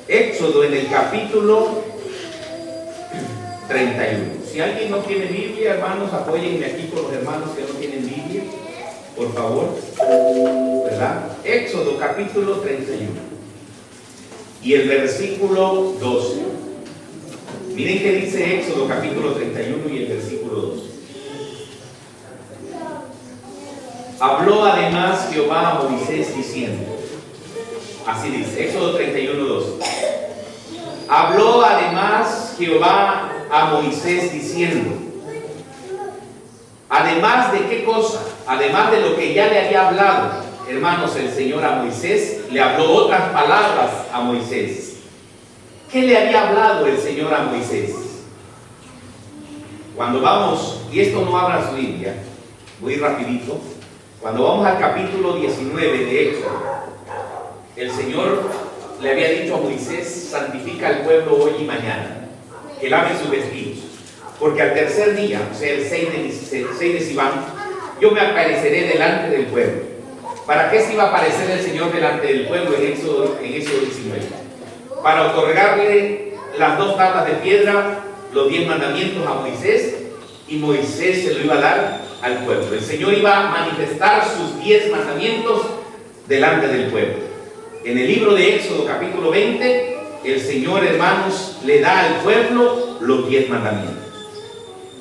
Éxodo en el capítulo 31. Si alguien no tiene Biblia, hermanos, apóyenme aquí con los hermanos que no tienen Biblia, por favor, ¿verdad? Éxodo capítulo 31 y el versículo 12. Miren qué dice Éxodo capítulo 31 y el versículo 12. Habló además Jehová a Moisés diciendo, así dice, Éxodo 31, 12. Habló además Jehová a Moisés diciendo, además de qué cosa, además de lo que ya le había hablado, hermanos, el Señor a Moisés, le habló otras palabras a Moisés. ¿Qué le había hablado el Señor a Moisés? Cuando vamos, y esto no abra su Biblia, voy rapidito, cuando vamos al capítulo 19 de Éxodo, el Señor le había dicho a Moisés, santifica al pueblo hoy y mañana, que lave sus vestidos, porque al tercer día, o sea el 6 de Sivan, yo me apareceré delante del pueblo. ¿Para qué se iba a aparecer el Señor delante del pueblo en Éxodo 19? Para otorgarle las 2 tablas de piedra, los 10 mandamientos a Moisés, y Moisés se lo iba a dar al pueblo. El Señor iba a manifestar sus 10 mandamientos delante del pueblo. En el libro de Éxodo capítulo 20, el Señor, hermanos, le da al pueblo los 10 mandamientos.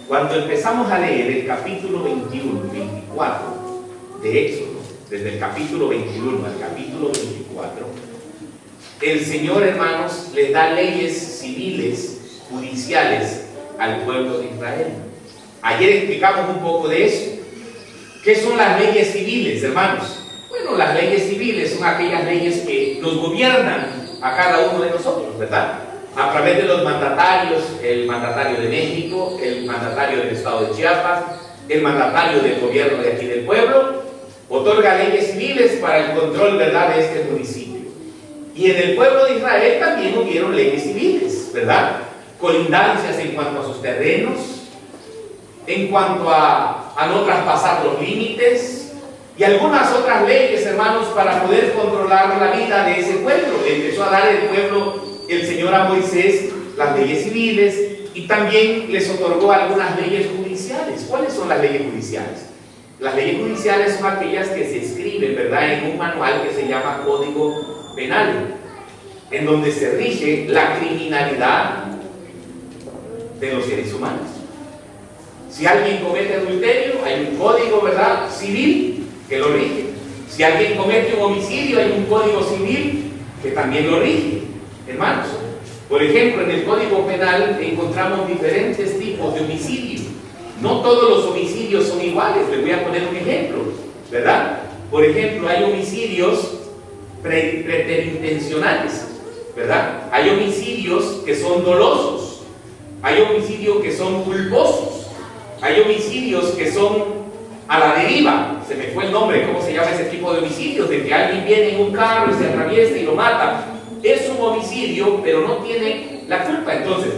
Cuando empezamos a leer el capítulo 21 y 24 de Éxodo, desde el capítulo 21 al capítulo 24, el Señor, hermanos, les da leyes civiles, judiciales al pueblo de Israel. Ayer explicamos un poco de eso. ¿Qué son las leyes civiles, hermanos? Bueno, las leyes civiles son aquellas leyes que nos gobiernan a cada uno de nosotros, ¿verdad? A través de los mandatarios, el mandatario de México, el mandatario del estado de Chiapas, el mandatario del gobierno de aquí del pueblo, otorga leyes civiles para el control, ¿verdad?, de este municipio. Y en el pueblo de Israel también hubieron leyes civiles, ¿verdad? Colindancias en cuanto a sus terrenos, en cuanto a no traspasar los límites, y algunas otras leyes, hermanos, para poder controlar la vida de ese pueblo. Empezó a dar el pueblo, el Señor a Moisés, las leyes civiles, y también les otorgó algunas leyes judiciales. ¿Cuáles son las leyes judiciales? Las leyes judiciales son aquellas que se escriben, ¿verdad?, en un manual que se llama Código Penal, en donde se rige la criminalidad de los seres humanos. Si alguien comete adulterio, hay un código, ¿verdad?, civil que lo rige. Si alguien comete un homicidio, hay un código civil que también lo rige, hermanos. Por ejemplo, en el Código Penal encontramos diferentes tipos de homicidio. No todos los homicidios son iguales. Les voy a poner un ejemplo, ¿verdad? Por ejemplo, hay homicidios preterintencionales, ¿verdad? Hay homicidios que son dolosos, hay homicidios que son culposos, hay homicidios que son a la deriva. Se me fue el nombre, ¿cómo se llama ese tipo de homicidios? De que alguien viene en un carro y se atraviesa y lo mata. Es un homicidio, pero no tiene la culpa. Entonces,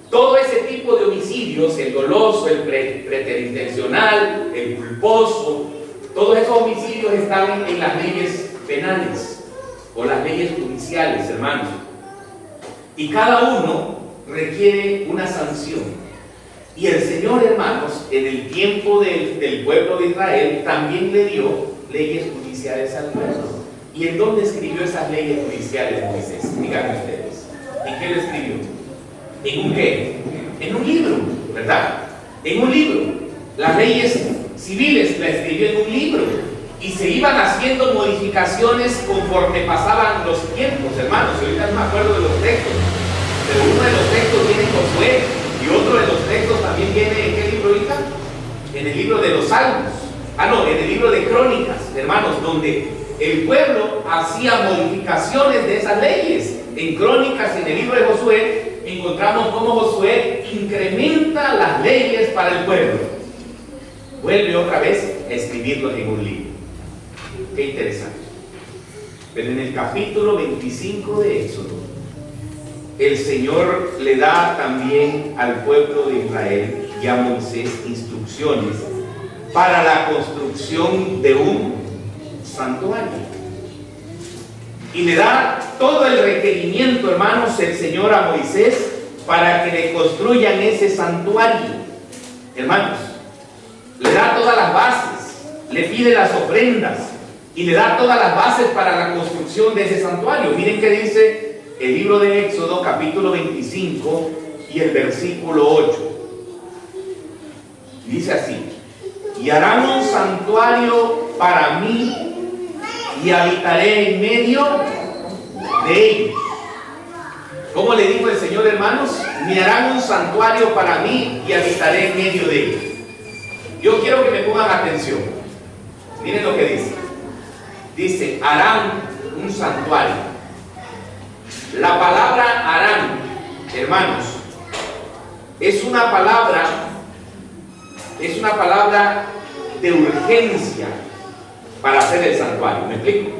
todo ese tipo de homicidios, el doloso, el preterintencional, el culposo, todos esos homicidios están en las leyes penales o las leyes judiciales, hermanos. Y cada uno requiere una sanción. Y el Señor, hermanos, en el tiempo del pueblo de Israel, también le dio leyes judiciales al pueblo. ¿Y en dónde escribió esas leyes judiciales Moisés? Díganme ustedes. ¿En qué lo escribió? ¿En un qué? En un libro, ¿verdad? En un libro. Las leyes civiles las escribió en un libro. Y se iban haciendo modificaciones conforme pasaban los tiempos, hermanos. Ahorita no me acuerdo de los textos, pero uno de los textos viene en Josué y otro de los textos también viene ¿en qué libro ahorita? En el libro de los Salmos. En el libro de Crónicas, hermanos, donde el pueblo hacía modificaciones de esas leyes. En Crónicas, en el libro de Josué, encontramos cómo Josué incrementa las leyes para el pueblo. Vuelve otra vez a escribirlos en un libro. Qué interesante. Pero en el capítulo 25 de Éxodo, el Señor le da también al pueblo de Israel y a Moisés instrucciones para la construcción de un santuario. Y le da todo el requerimiento, hermanos, el Señor a Moisés para que le construyan ese santuario. Hermanos, le da todas las bases, le pide las ofrendas y le da todas las bases para la construcción de ese santuario. Miren qué dice el libro de Éxodo, capítulo 25 y el versículo 8. Dice así: y harán un santuario para mí y habitaré en medio de ellos. ¿Cómo le dijo el Señor, hermanos? Me harán un santuario para mí y habitaré en medio de ellos. Yo quiero que me pongan atención. Miren lo que dice. Dice, harán un santuario. La palabra harán, hermanos, es una palabra de urgencia para hacer el santuario. ¿Me explico?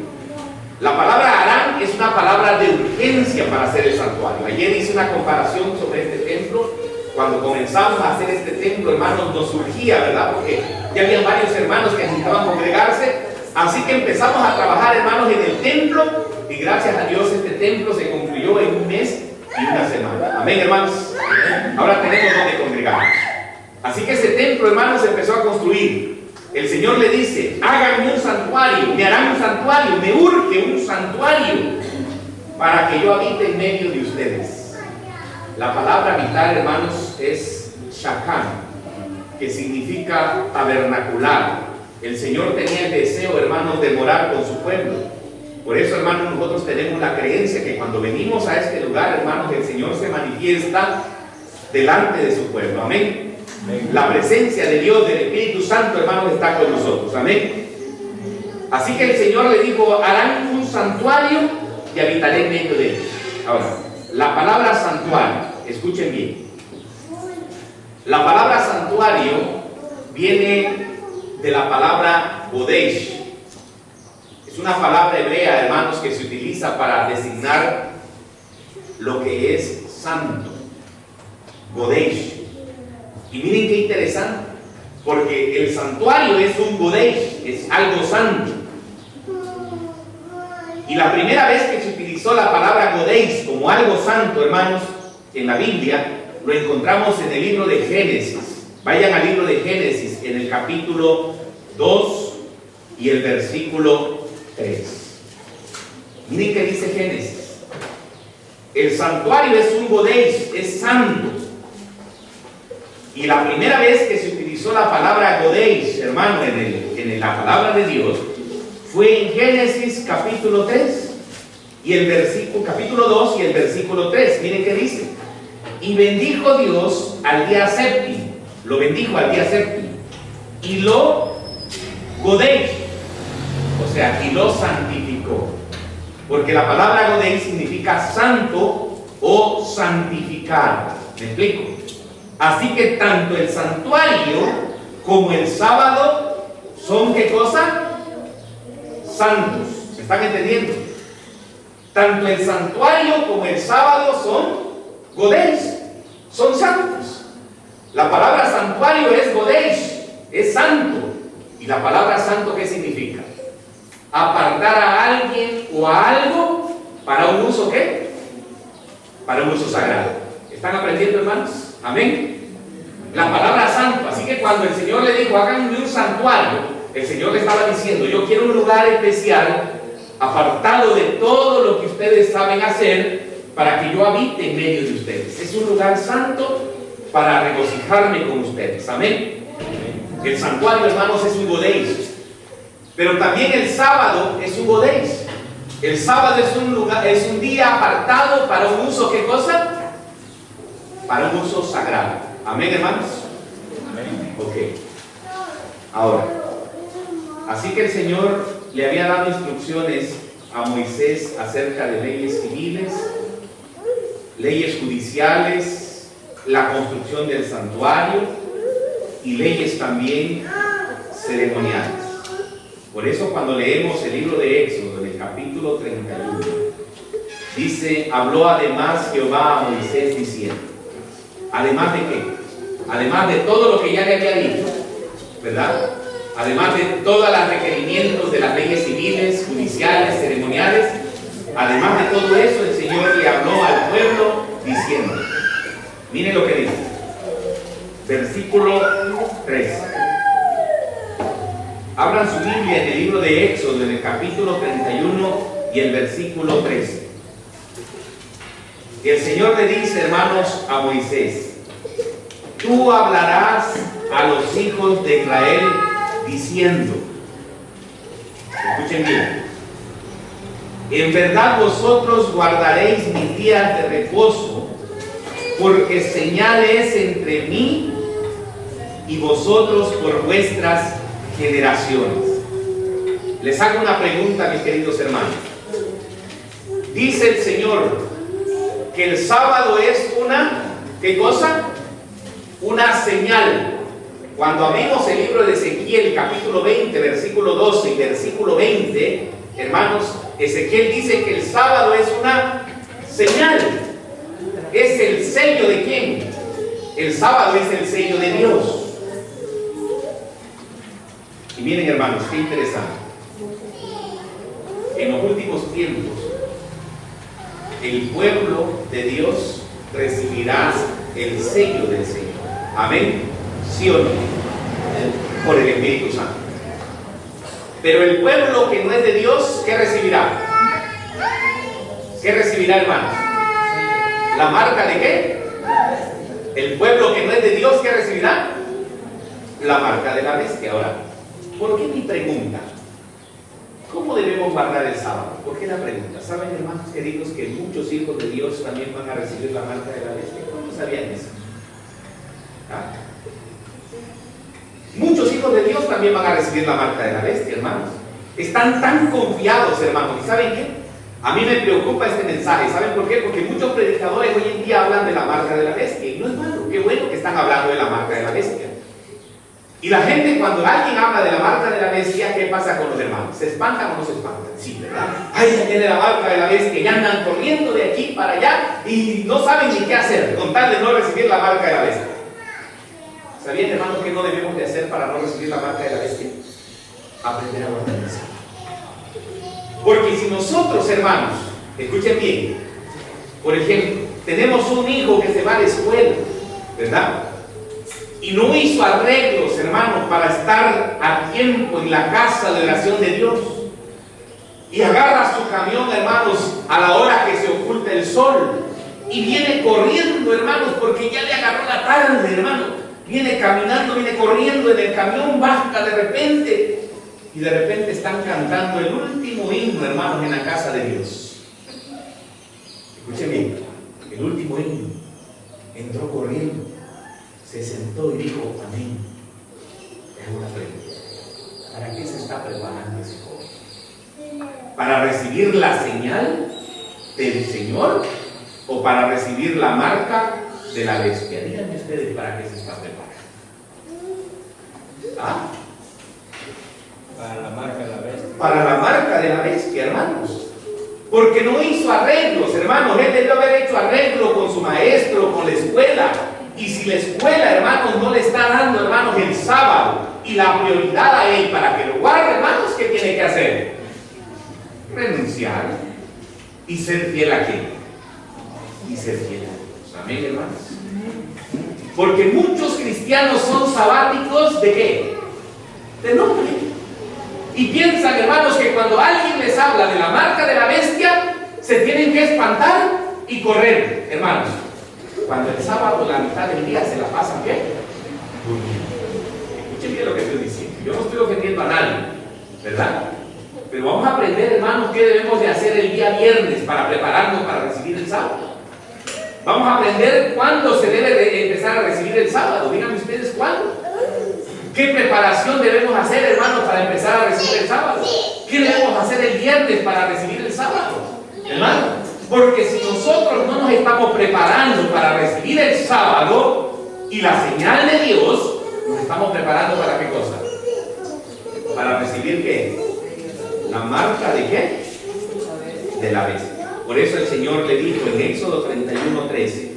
La palabra harán es una palabra de urgencia para hacer el santuario. Ayer hice una comparación sobre este templo. Cuando comenzamos a hacer este templo, hermanos, nos surgía, ¿verdad? Porque ya había varios hermanos que necesitaban congregarse. Así que empezamos a trabajar, hermanos, en el templo. Y gracias a Dios este templo se concluyó en un mes y una semana. Amén, hermanos. Ahora tenemos donde congregarnos. Así que ese templo, hermanos, se empezó a construir. El Señor le dice, háganme un santuario, me harán un santuario, me urge un santuario para que yo habite en medio de ustedes. La palabra habitar, hermanos, es shakam, que significa tabernacular. El Señor tenía el deseo, hermanos, de morar con su pueblo. Por eso, hermanos, nosotros tenemos la creencia que cuando venimos a este lugar, hermanos, el Señor se manifiesta delante de su pueblo. Amén. La presencia de Dios, del Espíritu Santo, hermanos, está con nosotros. Amén. Así que el Señor le dijo, harán un santuario y habitaré en medio de ellos. Ahora, la palabra santuario, escuchen bien. La palabra santuario viene de la palabra Kodesh. Es una palabra hebrea, hermanos, que se utiliza para designar lo que es santo. Kodesh. Y miren qué interesante, porque el santuario es un Kodesh, es algo santo. Y la primera vez que se utilizó la palabra Kodesh como algo santo, hermanos, en la Biblia, lo encontramos en el libro de Génesis. Vayan al libro de Génesis, en el capítulo 2 y el versículo 3. Miren qué dice Génesis. El santuario es un Kodesh, es santo. Y la primera vez que se utilizó la palabra Kodesh, hermano, en la palabra de Dios, fue en Génesis capítulo 3 y el versículo, capítulo 2 y el versículo 3. Miren qué dice. Y bendijo Dios al día séptimo, lo bendijo al día séptimo, y lo Kodesh, o sea, y lo santificó. Porque la palabra Kodesh significa santo o santificado. ¿Me explico? Así que tanto el santuario como el sábado son, ¿qué cosa? Santos. ¿Me están entendiendo? Tanto el santuario como el sábado son Kodesh, son santos. La palabra santuario es Kodesh, es santo. ¿Y la palabra santo qué significa? Apartar a alguien o a algo para un uso, ¿qué? Para un uso sagrado. ¿Están aprendiendo, hermanos? Amén. La palabra santo. Así que cuando el Señor le dijo, háganme un santuario, el Señor le estaba diciendo, yo quiero un lugar especial, apartado de todo lo que ustedes saben hacer, para que yo habite en medio de ustedes. Es un lugar santo para regocijarme con ustedes. Amén. El santuario, hermanos, es un Kodesh. Pero también el sábado es un Kodesh. El sábado es un lugar, es un día apartado para un uso, ¿qué cosa? Para un uso sagrado. Amén, hermanos. Amén. Ok. Ahora, así que el Señor le había dado instrucciones a Moisés acerca de leyes civiles, leyes judiciales, la construcción del santuario y leyes también ceremoniales. Por eso cuando leemos el libro de Éxodo, en el capítulo 31, dice, habló además Jehová a Moisés diciendo, ¿además de qué? Además de todo lo que ya le había dicho, ¿verdad? Además de todos los requerimientos de las leyes civiles, judiciales, ceremoniales, Además de todo eso, el Señor le habló al pueblo diciendo, miren lo que dice, versículo 3. Abran su Biblia en el libro de Éxodo, en el capítulo 31 y el versículo 3. El Señor le dice, hermanos, a Moisés, tú hablarás a los hijos de Israel diciendo, escuchen bien, en verdad vosotros guardaréis mis días de reposo, porque señal es entre mí y vosotros por vuestras generaciones. Les hago una pregunta, mis queridos hermanos. Dice el Señor que el sábado es una, ¿qué cosa? Una señal. Cuando abrimos el libro de Ezequiel, capítulo 20, versículo 12 y versículo 20, hermanos, Ezequiel dice que el sábado es una señal. ¿Es el sello de quién? El sábado es el sello de Dios. Y miren, hermanos, qué interesante. En los últimos tiempos, el pueblo de Dios recibirá el sello del Señor. Amén. ¿Sí o no? Por el Espíritu Santo. Pero el pueblo que no es de Dios, ¿qué recibirá? ¿Qué recibirá, hermanos? ¿La marca de qué? El pueblo que no es de Dios, ¿qué recibirá? La marca de la bestia. Ahora, ¿por qué mi pregunta? ¿Cómo debemos guardar el sábado? ¿Por qué la pregunta? ¿Saben, hermanos queridos, que muchos hijos de Dios también van a recibir la marca de la bestia? ¿Cuántos sabían eso? ¿Ah? Muchos hijos de Dios también van a recibir la marca de la bestia, hermanos. Están tan confiados, hermanos. ¿Y saben qué? A mí me preocupa este mensaje. ¿Saben por qué? Porque muchos predicadores hoy en día hablan de la marca de la bestia. Y no es malo. Qué bueno que están hablando de la marca de la bestia. Y la gente, cuando alguien habla de la marca de la bestia, ¿qué pasa con los hermanos? ¿Se espantan o no se espantan? Sí, ¿verdad? Ay, ya tiene la marca de la bestia, ya andan corriendo de aquí para allá y no saben ni qué hacer, con tal de no recibir la marca de la bestia. ¿Sabían, hermanos, qué no debemos de hacer para no recibir la marca de la bestia? Aprender a guardar el sábado. Porque si nosotros, hermanos, escuchen bien, por ejemplo, tenemos un hijo que se va a la escuela, ¿verdad? Y no hizo arreglos, hermanos, para estar a tiempo en la casa de oración de Dios. Y agarra su camión, hermanos, a la hora que se oculta el sol. Y viene corriendo, hermanos, porque ya le agarró la tarde, hermanos. Viene caminando, viene corriendo en el camión, baja de repente. Y de repente están cantando el último himno, hermanos, en la casa de Dios. Escuchen bien, el último himno. Entró corriendo. Se sentó y dijo, amén. Es una pregunta. ¿Para qué se está preparando ese joven? ¿Para recibir la señal del Señor o para recibir la marca de la bestia? Díganme ustedes para qué se está preparando. ¿Ah? Para la marca de la bestia. Para la marca de la bestia, hermanos. Porque no hizo arreglos, hermanos. Él debió haber hecho arreglo con su maestro, con la escuela. Y si la escuela, hermanos, no le está dando, hermanos, el sábado y la prioridad a él para que lo guarde, hermanos, ¿qué tiene que hacer? Renunciar y ser fiel a quién. Y ser fiel a Dios. Amén, hermanos. Porque muchos cristianos son sabáticos ¿de qué? De nombre. Y piensan, hermanos, que cuando alguien les habla de la marca de la bestia, se tienen que espantar y correr, hermanos. Cuando el sábado, la mitad del día, se la pasan, ¿qué? Durmiendo. Escuchen bien lo que estoy diciendo. Yo no estoy ofendiendo a nadie, ¿verdad? Pero vamos a aprender, hermanos, qué debemos de hacer el día viernes para prepararnos para recibir el sábado. Vamos a aprender cuándo se debe de empezar a recibir el sábado. Díganme ustedes cuándo. ¿Qué preparación debemos hacer, hermanos, para empezar a recibir el sábado? ¿Qué debemos hacer el viernes para recibir el sábado? Hermano. Porque si nosotros no nos estamos preparando para recibir el sábado y la señal de Dios, nos estamos preparando para qué cosa? Para recibir ¿qué? La marca de qué? De la bestia. Por eso el Señor le dijo en Éxodo 31:13,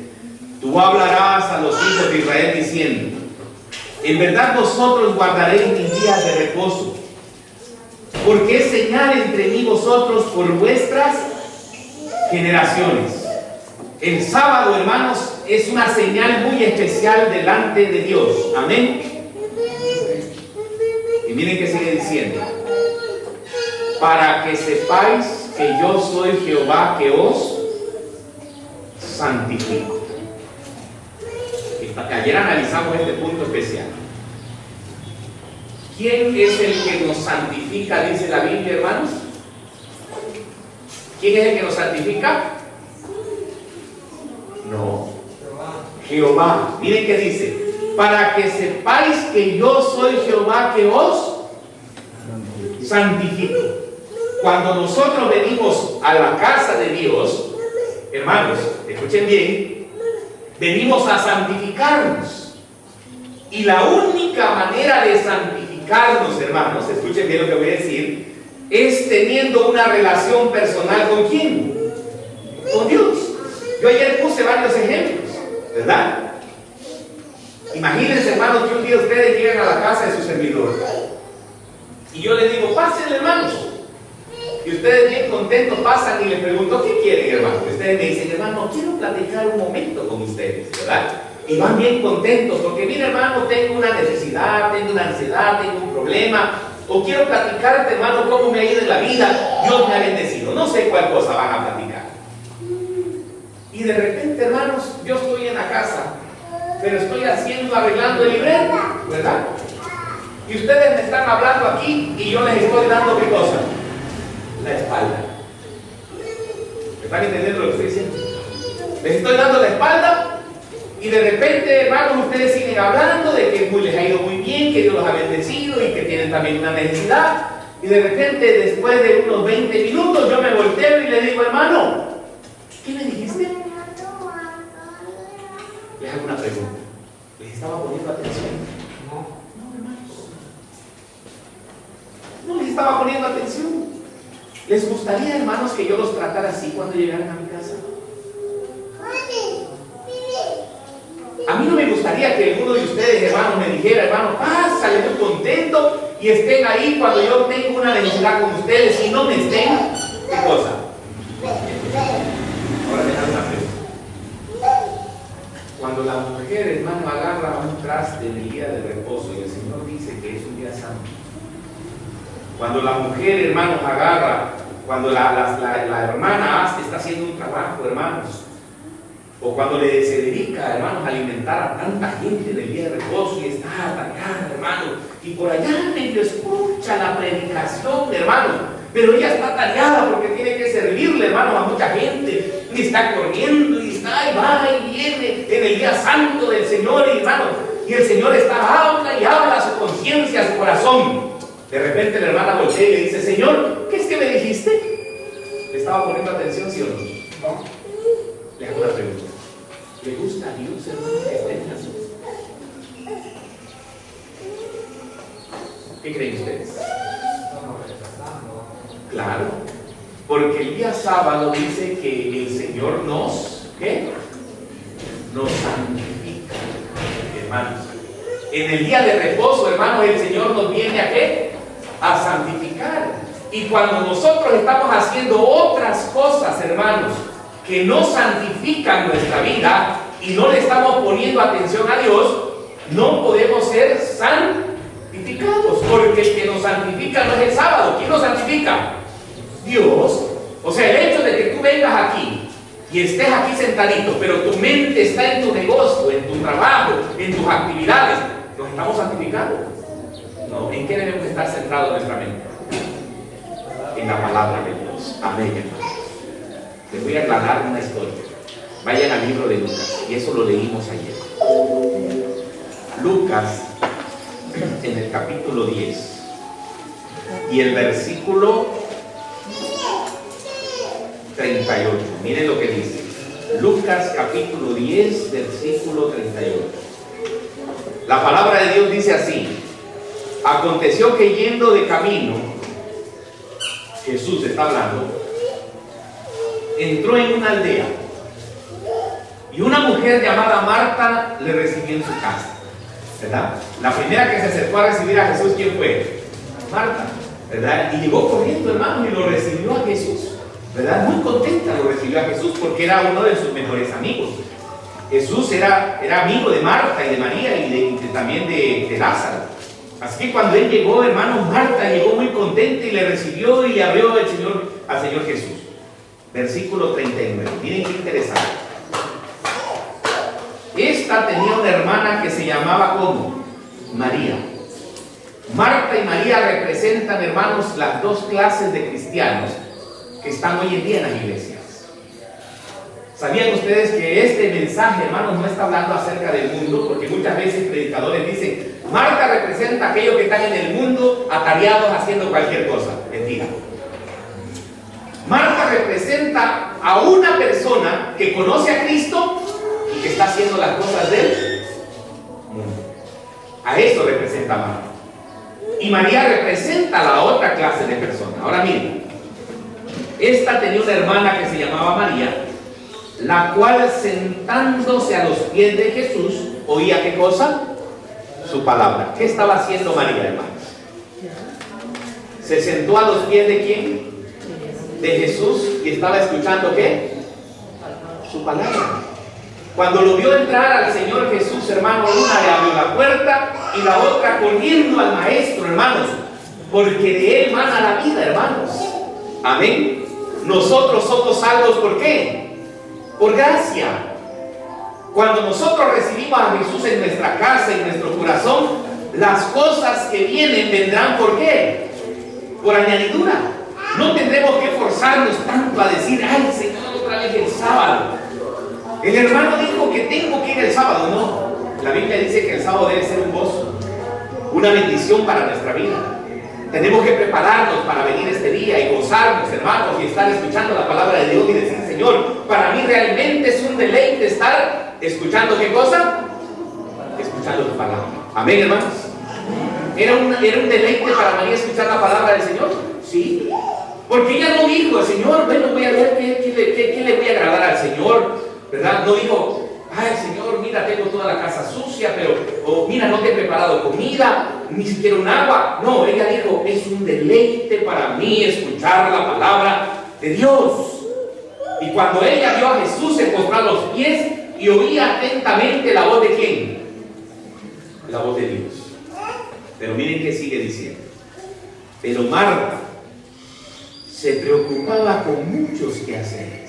tú hablarás a los hijos de Israel diciendo, en verdad vosotros guardaréis mis días de reposo, porque es señal entre mí y vosotros por vuestras generaciones. El sábado, hermanos, es una señal muy especial delante de Dios. Amén. Y miren que sigue diciendo: para que sepáis que yo soy Jehová que os santifico. Ayer analizamos este punto especial. ¿Quién es el que nos santifica? Dice la Biblia, hermanos. ¿Quién es el que nos santifica? No, Jehová. Miren que dice: para que sepáis que yo soy Jehová que os santifico. Cuando nosotros venimos a la casa de Dios, hermanos, escuchen bien, venimos a santificarnos. Y la única manera de santificarnos, hermanos, escuchen bien lo que voy a decir, es teniendo una relación personal ¿con quién? Con Dios. Yo ayer puse varios ejemplos, ¿verdad? Imagínense, hermanos, que un día ustedes llegan a la casa de su servidor y yo les digo: pasen, hermanos. Y ustedes bien contentos pasan y les pregunto: ¿qué quieren, hermano? Y ustedes me dicen: hermano, quiero platicar un momento con ustedes, ¿verdad? Y van bien contentos porque, mira, hermano, tengo una necesidad, tengo una ansiedad, tengo un problema, o quiero platicarte, hermano, cómo me ha ido en la vida, Dios me ha bendecido. No sé cuál cosa van a platicar. Y de repente, hermanos, yo estoy en la casa, pero estoy arreglando el librero, ¿verdad? Y ustedes me están hablando aquí y yo les estoy dando ¿qué cosa? La espalda. ¿Me están entendiendo lo que estoy diciendo? Les estoy dando la espalda y de repente, hermanos, ustedes siguen hablando de que les ha ido muy bien, que Dios los ha bendecido y que tienen también una necesidad. Y de repente, después de unos 20 minutos, yo me volteo y le digo: hermano, ¿qué me dijiste? Les hago una pregunta. ¿Les estaba poniendo atención? No, hermanos. No les estaba poniendo atención. ¿Les gustaría, hermanos, que yo los tratara así cuando llegaran a mi casa? A mí no me gustaría que alguno de ustedes, hermanos, me dijera: hermano, pásale muy contento, y estén ahí cuando yo tengo una necesidad con ustedes y no me estén. ¿Qué cosa? Ahora me dan una pregunta. Cuando la mujer, hermano, agarra un traste en el día de reposo y el Señor dice que es un día santo. Cuando la mujer, hermanos, agarra, cuando la hermana está haciendo un trabajo, hermanos, o cuando se dedica, hermanos, a alimentar a tanta gente en el día de reposo y está atareada, hermano, y por allá medio escucha la predicación, hermano, pero ella está atareada porque tiene que servirle, hermano, a mucha gente, y está corriendo, y está, y va y viene en el día santo del Señor, hermano, y el Señor habla y habla a su conciencia, a su corazón. De repente la hermana voltea y le dice: Señor, ¿qué es que me dijiste? ¿Le estaba poniendo atención, sí o no? No. Le hago una pregunta: ¿le gusta a Dios, hermano, que esté en Jesús? ¿Qué creen ustedes? Claro, porque el día sábado dice que el Señor nos, ¿qué? Nos santifica, hermanos. En el día de reposo, hermanos, el Señor nos viene ¿a qué? A santificar. Y cuando nosotros estamos haciendo otras cosas, hermanos, que no santifican nuestra vida y no le estamos poniendo atención a Dios, no podemos ser santificados, porque el que nos santifica no es el sábado. ¿Quién nos santifica? Dios. O sea, el hecho de que tú vengas aquí y estés aquí sentadito, pero tu mente está en tu negocio, en tu trabajo, en tus actividades, ¿nos estamos santificando? No. ¿En qué debemos estar centrados nuestra mente? En la palabra de Dios. Amén, hermanos. Les voy a aclarar una historia. Vayan al libro de Lucas, y eso lo leímos ayer. Lucas, en el capítulo 10, y el versículo 38. Miren lo que dice. Lucas, capítulo 10, versículo 38. La palabra de Dios dice así: aconteció que yendo de camino, Jesús está hablando, entró en una aldea y una mujer llamada Marta le recibió en su casa, ¿verdad? La primera que se acercó a recibir a Jesús, ¿quién fue? Marta, ¿verdad? Y llegó corriendo, hermano, y lo recibió a Jesús. ¿verdad? Muy contenta lo recibió a Jesús porque era uno de sus mejores amigos. Jesús era amigo de Marta y de María y también de Lázaro. Así que cuando él llegó, hermanos, Marta llegó muy contenta y le recibió y le abrió al Señor Jesús. Versículo 39. Miren qué interesante. Esta tenía una hermana que se llamaba ¿cómo? María. Marta y María representan, hermanos, las dos clases de cristianos que están hoy en día en las iglesias. ¿Sabían ustedes que este mensaje, hermanos, no está hablando acerca del mundo? Porque muchas veces predicadores dicen, Marta representa a aquellos que están en el mundo atareados haciendo cualquier cosa. Mentira. Marta representa a una persona que conoce a Cristo y que está haciendo las cosas del mundo. A eso representa Marta. Y María representa a la otra clase de persona. Ahora miren, esta tenía una hermana que se llamaba María, la cual sentándose a los pies de Jesús, oía ¿qué cosa? Su palabra. ¿Qué estaba haciendo María, hermanos? ¿Se sentó a los pies de quién? De Jesús, y estaba escuchando ¿qué? Su palabra. Cuando lo vio entrar al Señor Jesús, hermano, una le abrió la puerta y la otra corriendo al Maestro, hermanos, porque de Él mana la vida, hermanos. Amén. Nosotros somos salvos, ¿por qué? Por gracia. Cuando nosotros recibimos a Jesús en nuestra casa, en nuestro corazón, las cosas que vienen vendrán ¿por qué? Por añadidura. No tendremos que forzarnos tanto a decir, ay Señor, otra vez el sábado. El hermano dijo que tengo que ir el sábado. No, la Biblia dice que el sábado debe ser un gozo, una bendición para nuestra vida. Tenemos que prepararnos para venir este día y gozarnos, hermanos, y estar escuchando la palabra de Dios y decir, Señor, para mí realmente es un deleite estar escuchando ¿qué cosa? Escuchando tu palabra. Amén, hermanos. ¿Era un deleite para María escuchar la palabra del Señor? Sí. Porque ella no dijo, Señor, bueno, voy a ver qué le voy a agradar al Señor, ¿verdad? No dijo, ay Señor, mira, tengo toda la casa sucia, pero mira, no te he preparado comida, ni siquiera un agua. No, ella dijo, es un deleite para mí escuchar la palabra de Dios. Y cuando ella vio a Jesús, se postró a los pies y oía atentamente la voz de ¿quién? La voz de Dios. Pero miren qué sigue diciendo. Pero Marta se preocupaba con muchos quehaceres.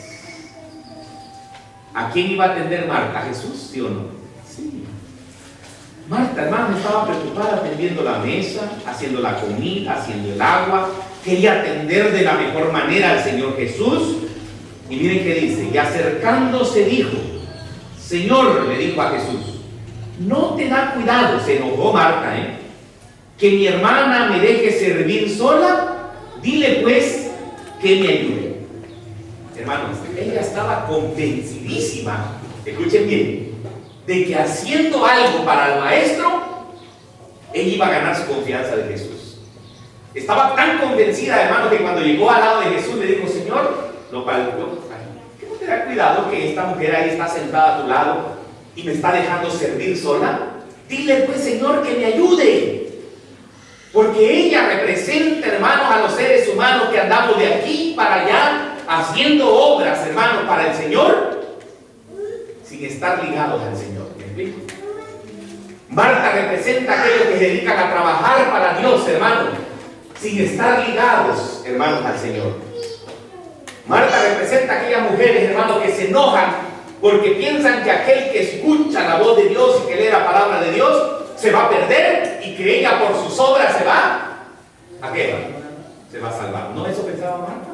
¿A quién iba a atender Marta? ¿A Jesús? ¿Sí o no? Sí. Marta, hermano, estaba preocupada atendiendo la mesa, haciendo la comida, haciendo el agua. Quería atender de la mejor manera al Señor Jesús. Y miren qué dice. Y acercándose dijo, Señor, le dijo a Jesús, no te da cuidado, se enojó Marta, que mi hermana me deje servir sola. Dile pues que me ayude. Hermanos, ella estaba convencidísima, escuchen bien, de que haciendo algo para el Maestro, ella iba a ganar su confianza de Jesús. Estaba tan convencida, hermano, que cuando llegó al lado de Jesús le dijo, Señor, ¿qué no te da cuidado que esta mujer ahí está sentada a tu lado y me está dejando servir sola? Dile pues, Señor, que me ayude. Porque ella representa, hermanos, a los seres humanos que andamos de aquí para allá haciendo obras, hermanos, para el Señor sin estar ligados al Señor. ¿Me explico? Marta representa a aquellos que se dedican a trabajar para Dios, hermanos, sin estar ligados, hermanos, al Señor. Marta representa a aquellas mujeres, hermanos, que se enojan porque piensan que aquel que escucha la voz de Dios y que lee la palabra de Dios se va a perder y que ella por sus obras se va ¿a qué? Se va a salvar. ¿No eso pensaba Marta?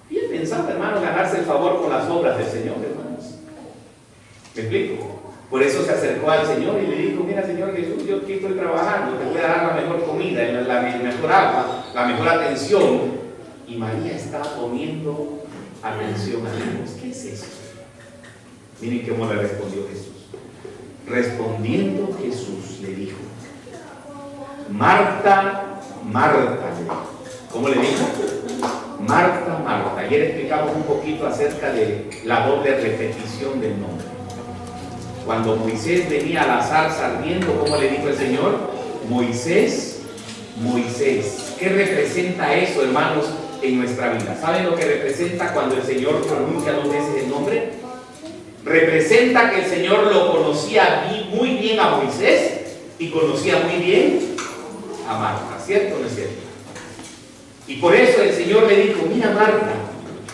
Bien pensaba, hermano, ganarse el favor con las obras del Señor, hermanos. ¿Me explico? Por eso se acercó al Señor y le dijo, mira Señor Jesús, yo aquí estoy trabajando, te voy a dar la mejor comida, la mejor agua, la mejor atención. Y María estaba poniendo atención a Dios. ¿Qué es eso? Miren cómo le respondió Jesús. Respondiendo Jesús le dijo, Marta, Marta. ¿Cómo le dijo? Marta, Marta. Ayer explicamos un poquito acerca de la doble repetición del nombre. Cuando Moisés venía a la zarza ardiendo, ¿cómo le dijo el Señor? Moisés, Moisés. ¿Qué representa eso, hermanos? en nuestra vida. ¿Saben lo que representa cuando el Señor pronuncia 2 veces el nombre? Representa que el Señor lo conocía muy bien a Moisés y conocía muy bien a Marta, ¿cierto o no es cierto? Y por eso el Señor le dijo, mira Marta,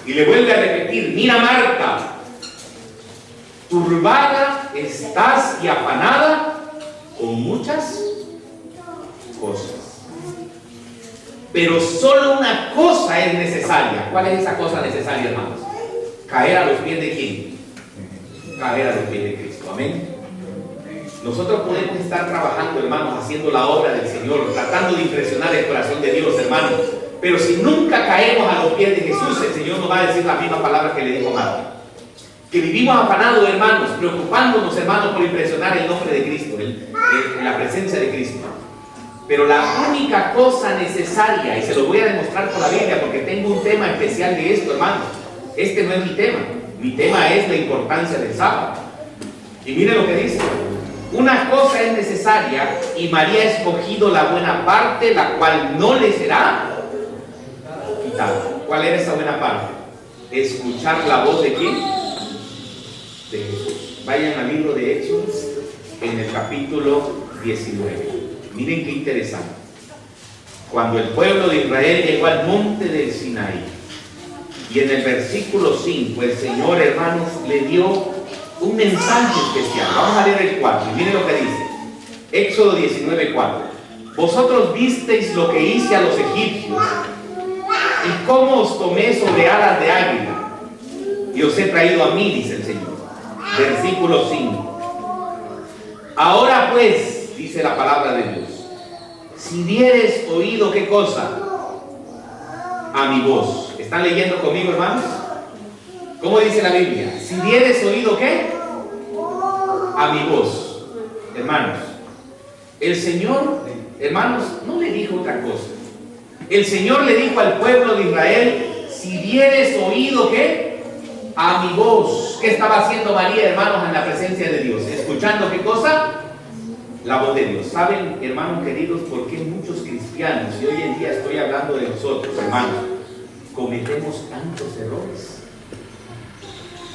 y le vuelve a repetir, mira Marta, turbada estás y afanada con muchas cosas. Pero solo una cosa es necesaria. ¿Cuál es esa cosa necesaria, hermanos? Caer a los pies de ¿quién? Caer a los pies de Cristo. Amén. Nosotros podemos estar trabajando, hermanos, haciendo la obra del Señor, tratando de impresionar el corazón de Dios, hermanos. Pero si nunca caemos a los pies de Jesús, el Señor nos va a decir la misma palabra que le dijo a Marta. Que vivimos afanados, hermanos, preocupándonos, hermanos, por impresionar el nombre de Cristo, la presencia de Cristo. Pero la única cosa necesaria, y se lo voy a demostrar con la Biblia, porque tengo un tema especial de esto, hermanos. Este no es mi tema. Mi tema es la importancia del sábado. Y mire lo que dice. Una cosa es necesaria, y María ha escogido la buena parte, la cual no le será quitada. ¿Cuál era esa buena parte? Escuchar la voz de ¿quién? De Jesús. Vayan al libro de Éxodo, en el capítulo 19. Miren qué interesante. Cuando el pueblo de Israel llegó al monte del Sinaí, y en el versículo 5, el Señor, hermanos, le dio un mensaje especial. Vamos a leer el 4, y miren lo que dice. Éxodo 19, 4. Vosotros visteis lo que hice a los egipcios, y cómo os tomé sobre alas de águila, y os he traído a mí, dice el Señor. Versículo 5. Ahora pues, dice la palabra de Dios, si dieres oído, ¿qué cosa? A mi voz. ¿Están leyendo conmigo, hermanos? ¿Cómo dice la Biblia? Si dieres oído, ¿qué? A mi voz. Hermanos, el Señor, hermanos, no le dijo otra cosa. El Señor le dijo al pueblo de Israel, si dieres oído, ¿qué? A mi voz. ¿Qué estaba haciendo María, hermanos, en la presencia de Dios? ¿Escuchando qué cosa? La voz de Dios. ¿Saben, hermanos queridos, por qué muchos cristianos, y hoy en día estoy hablando de nosotros, hermanos, cometemos tantos errores?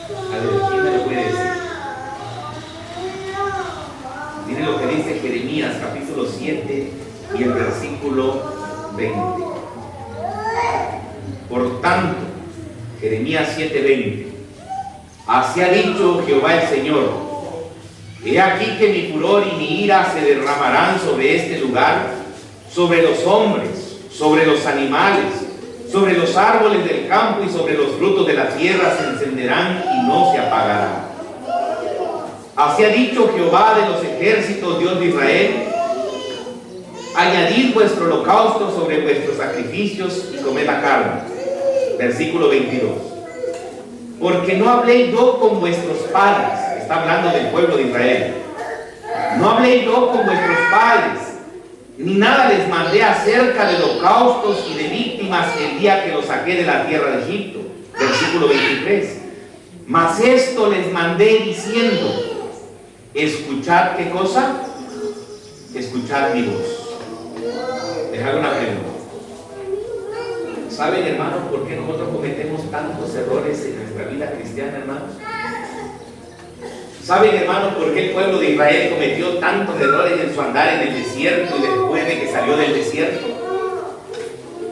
A ver, ¿quién me lo puede decir? Miren lo que dice Jeremías, capítulo 7 y el versículo 20. Por tanto, Jeremías 7:20, así ha dicho Jehová el Señor, he aquí que mi furor y mi ira se derramarán sobre este lugar, sobre los hombres, sobre los animales, sobre los árboles del campo y sobre los frutos de la tierra se encenderán y no se apagarán. Así ha dicho Jehová de los ejércitos, Dios de Israel, añadid vuestro holocausto sobre vuestros sacrificios y comed la carne. Versículo 22. Porque no hablé yo con vuestros padres, está hablando del pueblo de Israel, no hablé yo con vuestros padres, ni nada les mandé acerca de holocaustos y de víctimas el día que los saqué de la tierra de Egipto. Versículo 23. Mas esto les mandé diciendo, escuchad, ¿qué cosa? Escuchad mi voz. Dejad una pregunta. ¿Saben, hermanos, por qué nosotros cometemos tantos errores en nuestra vida cristiana, hermanos? ¿Saben, hermanos, por qué el pueblo de Israel cometió tantos errores en su andar en el desierto y después de que salió del desierto?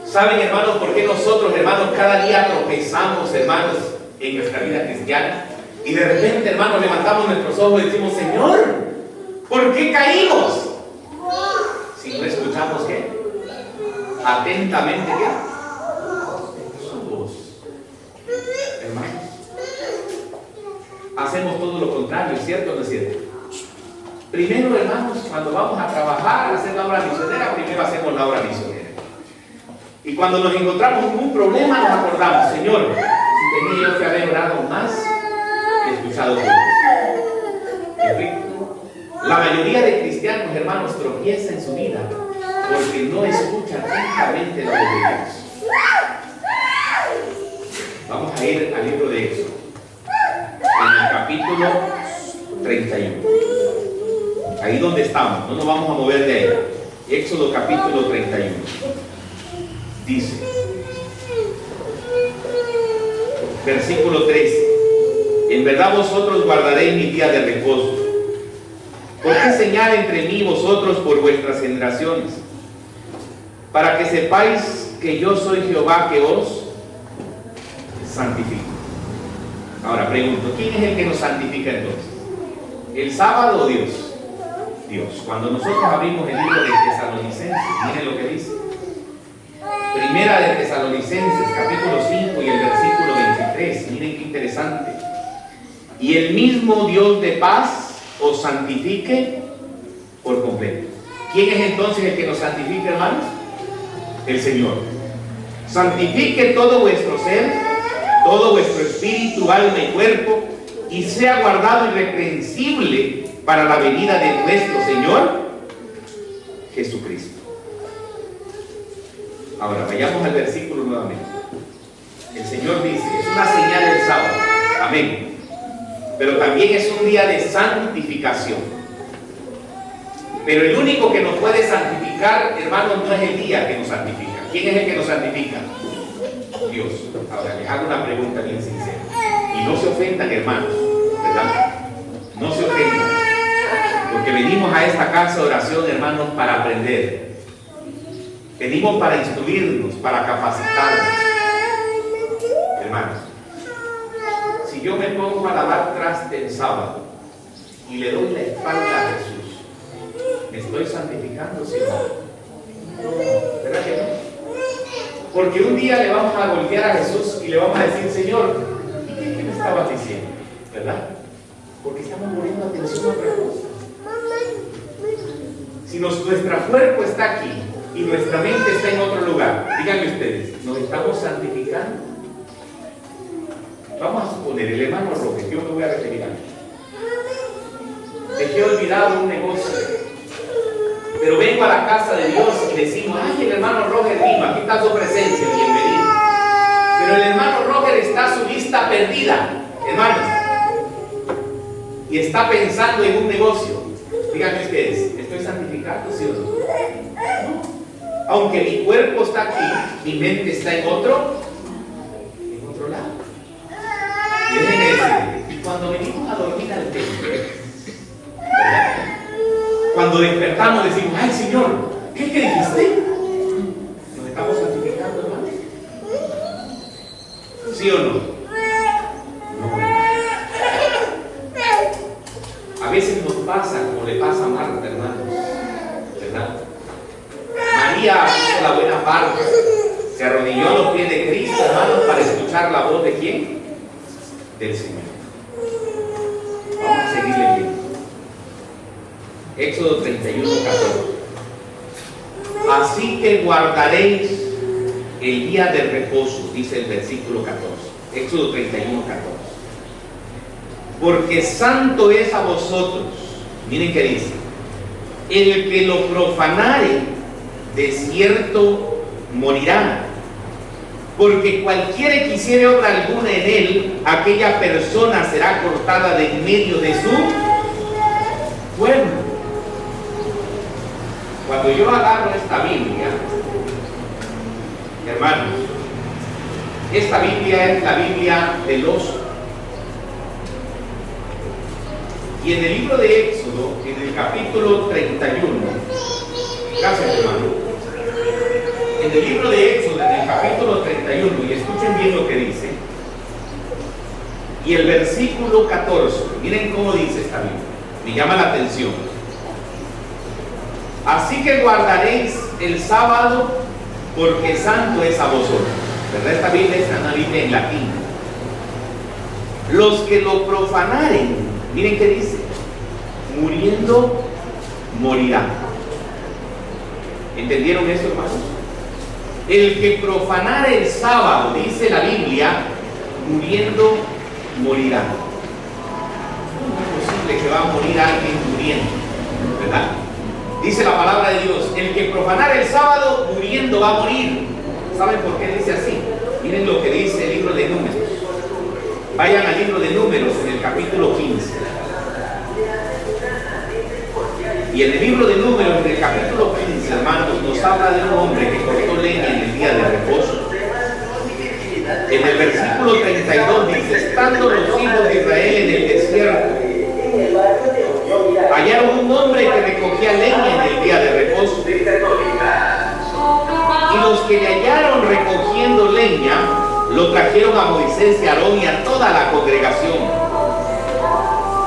¿Saben, hermanos, por qué nosotros, hermanos, cada día tropezamos, hermanos, en nuestra vida cristiana? Y de repente, hermanos, levantamos nuestros ojos y decimos, Señor, ¿por qué caímos? Si no escuchamos, ¿qué? Atentamente, ¿qué? Su voz. Hermanos, hacemos todo lo contrario, ¿cierto o no es cierto? Primero, hermanos, cuando vamos a trabajar, a hacer la obra misionera, primero hacemos la obra misionera. Y cuando nos encontramos con un problema, nos acordamos, Señor, si tenía yo que haber orado más, he escuchado tu voz. La mayoría de cristianos, hermanos, tropieza en su vida porque no escuchan atentamente la voz de Dios. Vamos a ir al libro de Éxodo, en el capítulo 31. Ahí donde estamos, no nos vamos a mover de ahí. Éxodo capítulo 31. Dice, versículo 13. En verdad vosotros guardaréis mi día de reposo. ¿Por qué señal entre mí y vosotros por vuestras generaciones? Para que sepáis que yo soy Jehová que os santifico. Ahora pregunto, ¿quién es el que nos santifica entonces? ¿El sábado o Dios? Dios. Cuando nosotros abrimos el libro de Tesalonicenses, miren lo que dice. Primera de Tesalonicenses, capítulo 5 y el versículo 23. Miren qué interesante. Y el mismo Dios de paz os santifique por completo. ¿Quién es entonces el que nos santifica, hermanos? El Señor. Santifique todo vuestro ser, todo vuestro espíritu, alma y cuerpo, y sea guardado irreprensible para la venida de nuestro Señor Jesucristo. Ahora vayamos al versículo nuevamente. El Señor dice, es una señal del sábado. Amén. Pero también es un día de santificación. Pero el único que nos puede santificar, hermanos, no es el día que nos santifica. ¿Quién es el que nos santifica? Dios. Ahora les hago una pregunta bien sincera. Y no se ofendan, hermanos, ¿verdad? No se ofendan. Porque venimos a esta casa de oración, hermanos, para aprender. Venimos para instruirnos, para capacitarnos. Hermanos, si yo me pongo a lavar traste el sábado y le doy la espalda a Jesús, ¿me estoy santificando, sí o no? ¿Verdad que no? Porque un día le vamos a golpear a Jesús y le vamos a decir, Señor, ¿qué me estabas diciendo? ¿Verdad? Porque estamos poniendo atención a otra cosa. Si nuestro cuerpo está aquí y nuestra mente está en otro lugar, díganme ustedes, ¿nos estamos santificando? Vamos a suponer, el hermano Roque, yo me voy a referir a él. Dejé olvidado un negocio, pero vengo a la casa de Dios y decimos, ay, el hermano Roger vino, aquí está su presencia, bienvenido. Pero el hermano Roger está su vista perdida, hermanos, y está pensando en un negocio. Díganme ustedes, ¿estoy santificando, sí o no? No. Aunque mi cuerpo está aquí, mi mente está en otro lado. Y déjenme decirles, y cuando venimos a dormir al templo, ¿verdad? Cuando despertamos decimos, ay Señor, ¿qué dijiste? ¿Nos estamos santificando, hermano? ¿Sí o no? No. A veces nos pasa como le pasa a Marta, hermanos, ¿verdad? María hizo la buena parte, se arrodilló a los pies de Cristo, hermanos, para escuchar la voz de ¿quién? Del Señor. Vamos a seguir leyendo. Éxodo 31, 14. Así que guardaréis el día del reposo, dice el versículo 14. Éxodo 31, 14. Porque santo es a vosotros. Miren qué dice. El que lo profanare, de cierto morirá. Porque cualquiera que hiciere obra alguna en él, aquella persona será cortada de en medio de su pueblo. Cuando yo agarro esta Biblia, hermanos, esta Biblia es la Biblia del oso. Y en el libro de Éxodo, en el capítulo 31, gracias hermano, en el libro de Éxodo, en el capítulo 31, y escuchen bien lo que dice, y el versículo 14, miren cómo dice esta Biblia, me llama la atención. Así que guardaréis el sábado, porque santo es a vosotros. ¿Verdad? Esta Biblia es una Biblia en latín. Los que lo profanaren, miren qué dice, muriendo morirán. ¿Entendieron eso, hermanos? El que profanare el sábado, dice la Biblia, muriendo morirá. No es posible que va a morir alguien muriendo, ¿verdad? Dice la palabra de Dios, el que profanare el sábado, muriendo va a morir. ¿Saben por qué dice así? Miren lo que dice el libro de Números. Vayan al libro de Números en el capítulo 15. Y en el libro de Números, en el capítulo 15, hermanos, nos habla de un hombre que cortó leña en el día de reposo. En el versículo 32 dice: estando los hijos de Israel en el desierto, hallaron un hombre que recogía leña en el día de reposo. Y los que le hallaron recogiendo leña, lo trajeron a Moisés y a Aarón y a toda la congregación.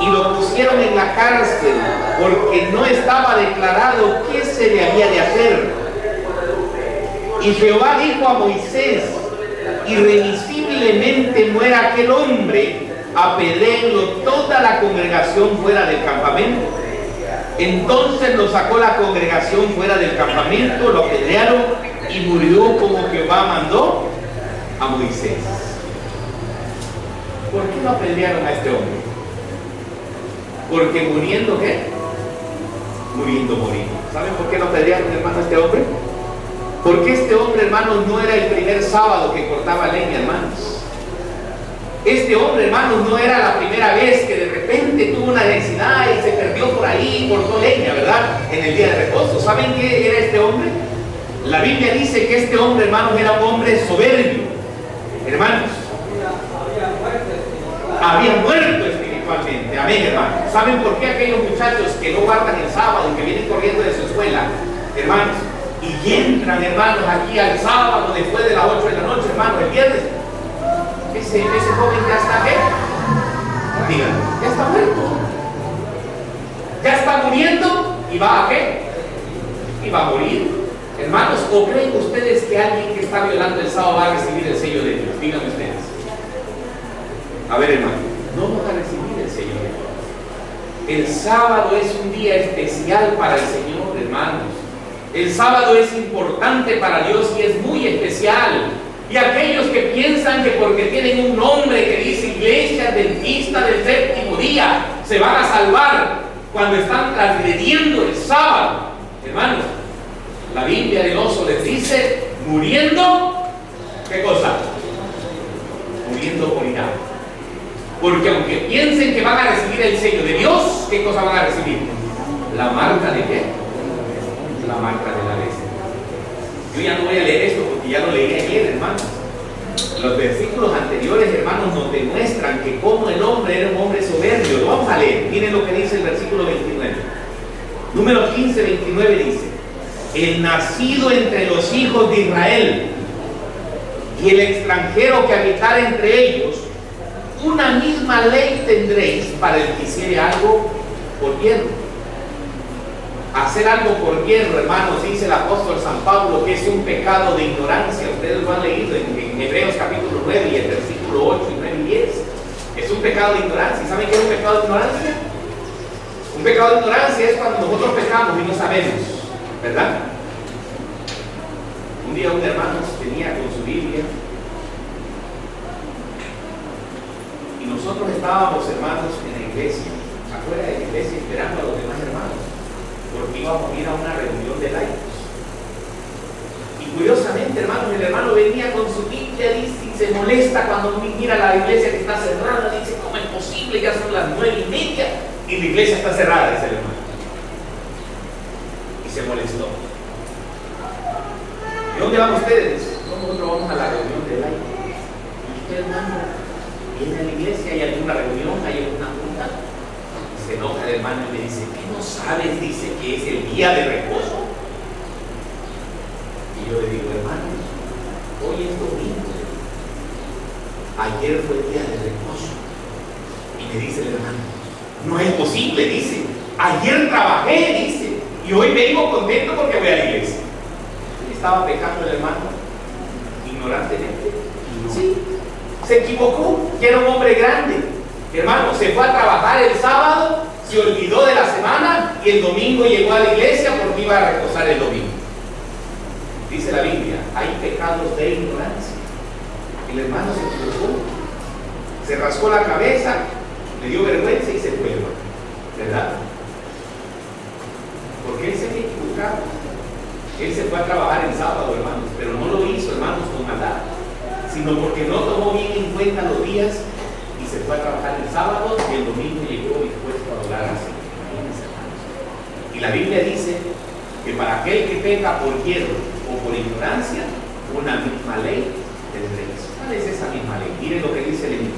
Y lo pusieron en la cárcel, porque no estaba declarado qué se le había de hacer. Y Jehová dijo a Moisés: irremisiblemente muera aquel hombre, apedréenlo toda la congregación fuera del campamento. Entonces lo sacó la congregación fuera del campamento, lo apedrearon y murió como Jehová mandó a Moisés. ¿Por qué no apedrearon a este hombre? Porque muriendo, ¿qué? Muriendo morimos. ¿Saben por qué no apedrearon, hermano, a este hombre? Porque este hombre, hermanos, no era el primer sábado que cortaba leña, hermanos. Este hombre, hermanos, no era la primera vez que de repente tuvo una necesidad y se perdió por ahí y cortó leña, ¿verdad? En el día de reposo. ¿Saben qué era este hombre? La Biblia dice que este hombre, hermanos, era un hombre soberbio. Hermanos, había muerto espiritualmente. Amén, hermanos. ¿Saben por qué aquellos muchachos que no guardan el sábado y que vienen corriendo de su escuela, hermanos, y entran, hermanos, aquí al sábado después de las 8 de la noche, hermanos, el viernes? Ese joven ya está, ¿qué? Díganme, ya está muerto. Ya está muriendo y va a ¿qué? Y va a morir. Hermanos, ¿o creen ustedes que alguien que está violando el sábado va a recibir el sello de Dios? Díganme ustedes. A ver, hermano, no va a recibir el sello de Dios. El sábado es un día especial para el Señor, hermanos. El sábado es importante para Dios y es muy especial. Y aquellos que piensan que porque tienen un nombre que dice Iglesia Adventista del Séptimo Día se van a salvar cuando están transgrediendo el sábado, hermanos, la Biblia del oso les dice: muriendo, ¿qué cosa? Muriendo morirá. Porque aunque piensen que van a recibir el sello de Dios, ¿qué cosa van a recibir? ¿La marca de qué? La marca de la bestia. Yo ya no voy a leer esto porque ya lo leí ayer, hermanos. Los versículos anteriores, hermanos, nos demuestran que como el hombre era un hombre soberbio. Lo vamos a leer. Miren lo que dice el versículo 29. Número 15, 29 dice: el nacido entre los hijos de Israel y el extranjero que habitar entre ellos, una misma ley tendréis para el que hiciere algo por hierro. Hacer algo por hierro, hermanos, dice el apóstol San Pablo, que es un pecado de ignorancia. Ustedes lo han leído en Hebreos capítulo 9 y el versículo 8 y 9 y 10. Es un pecado de ignorancia. ¿Saben qué es un pecado de ignorancia? Un pecado de ignorancia es cuando nosotros pecamos y no sabemos, ¿verdad? Un día un hermano venía con su Biblia y nosotros estábamos, hermanos, en la iglesia, afuera de la iglesia, esperando a los demás hermanos, porque íbamos a ir a una reunión de laicos. Y curiosamente, hermanos, el hermano venía con su Biblia, dice, y se molesta cuando mira la iglesia que está cerrada. Dice: ¿cómo es posible? Ya son las 9:30 y la iglesia está cerrada, dice el hermano. Y se molestó. ¿Y dónde van ustedes? Nosotros vamos a la reunión de laicos. ¿Y usted, hermano, viene a la iglesia? ¿Hay alguna reunión? ¿Hay alguna junta? Se enoja el hermano y le dice: ¿qué no sabes? Dice que es el día de reposo. Y yo le digo: hermanos, hoy es domingo, ayer fue el día de reposo. Y me dice el hermano: no es posible, dice, ayer trabajé, dice, y hoy vengo contento porque voy a la iglesia. ¿Estaba pecando el hermano ignorantemente? Sí, se equivocó, que era un hombre grande. Hermano, se fue a trabajar el sábado, se olvidó de la semana y el domingo llegó a la iglesia porque iba a reposar el domingo. Dice la Biblia: hay pecados de ignorancia. El hermano se equivocó, se rascó la cabeza, le dio vergüenza y se fue, ¿verdad? Porque él se había equivocado. Él se fue a trabajar el sábado, hermanos, pero no lo hizo, hermanos, con maldad, sino porque no tomó bien en cuenta los días. Y se fue a trabajar el sábado y el domingo llegó dispuesto a adorar al Señor. Y la Biblia dice que para aquel que peca por hierro o por ignorancia, una misma ley tendréis. ¿Para ¿Cuál es esa misma ley? Miren lo que dice Levítico.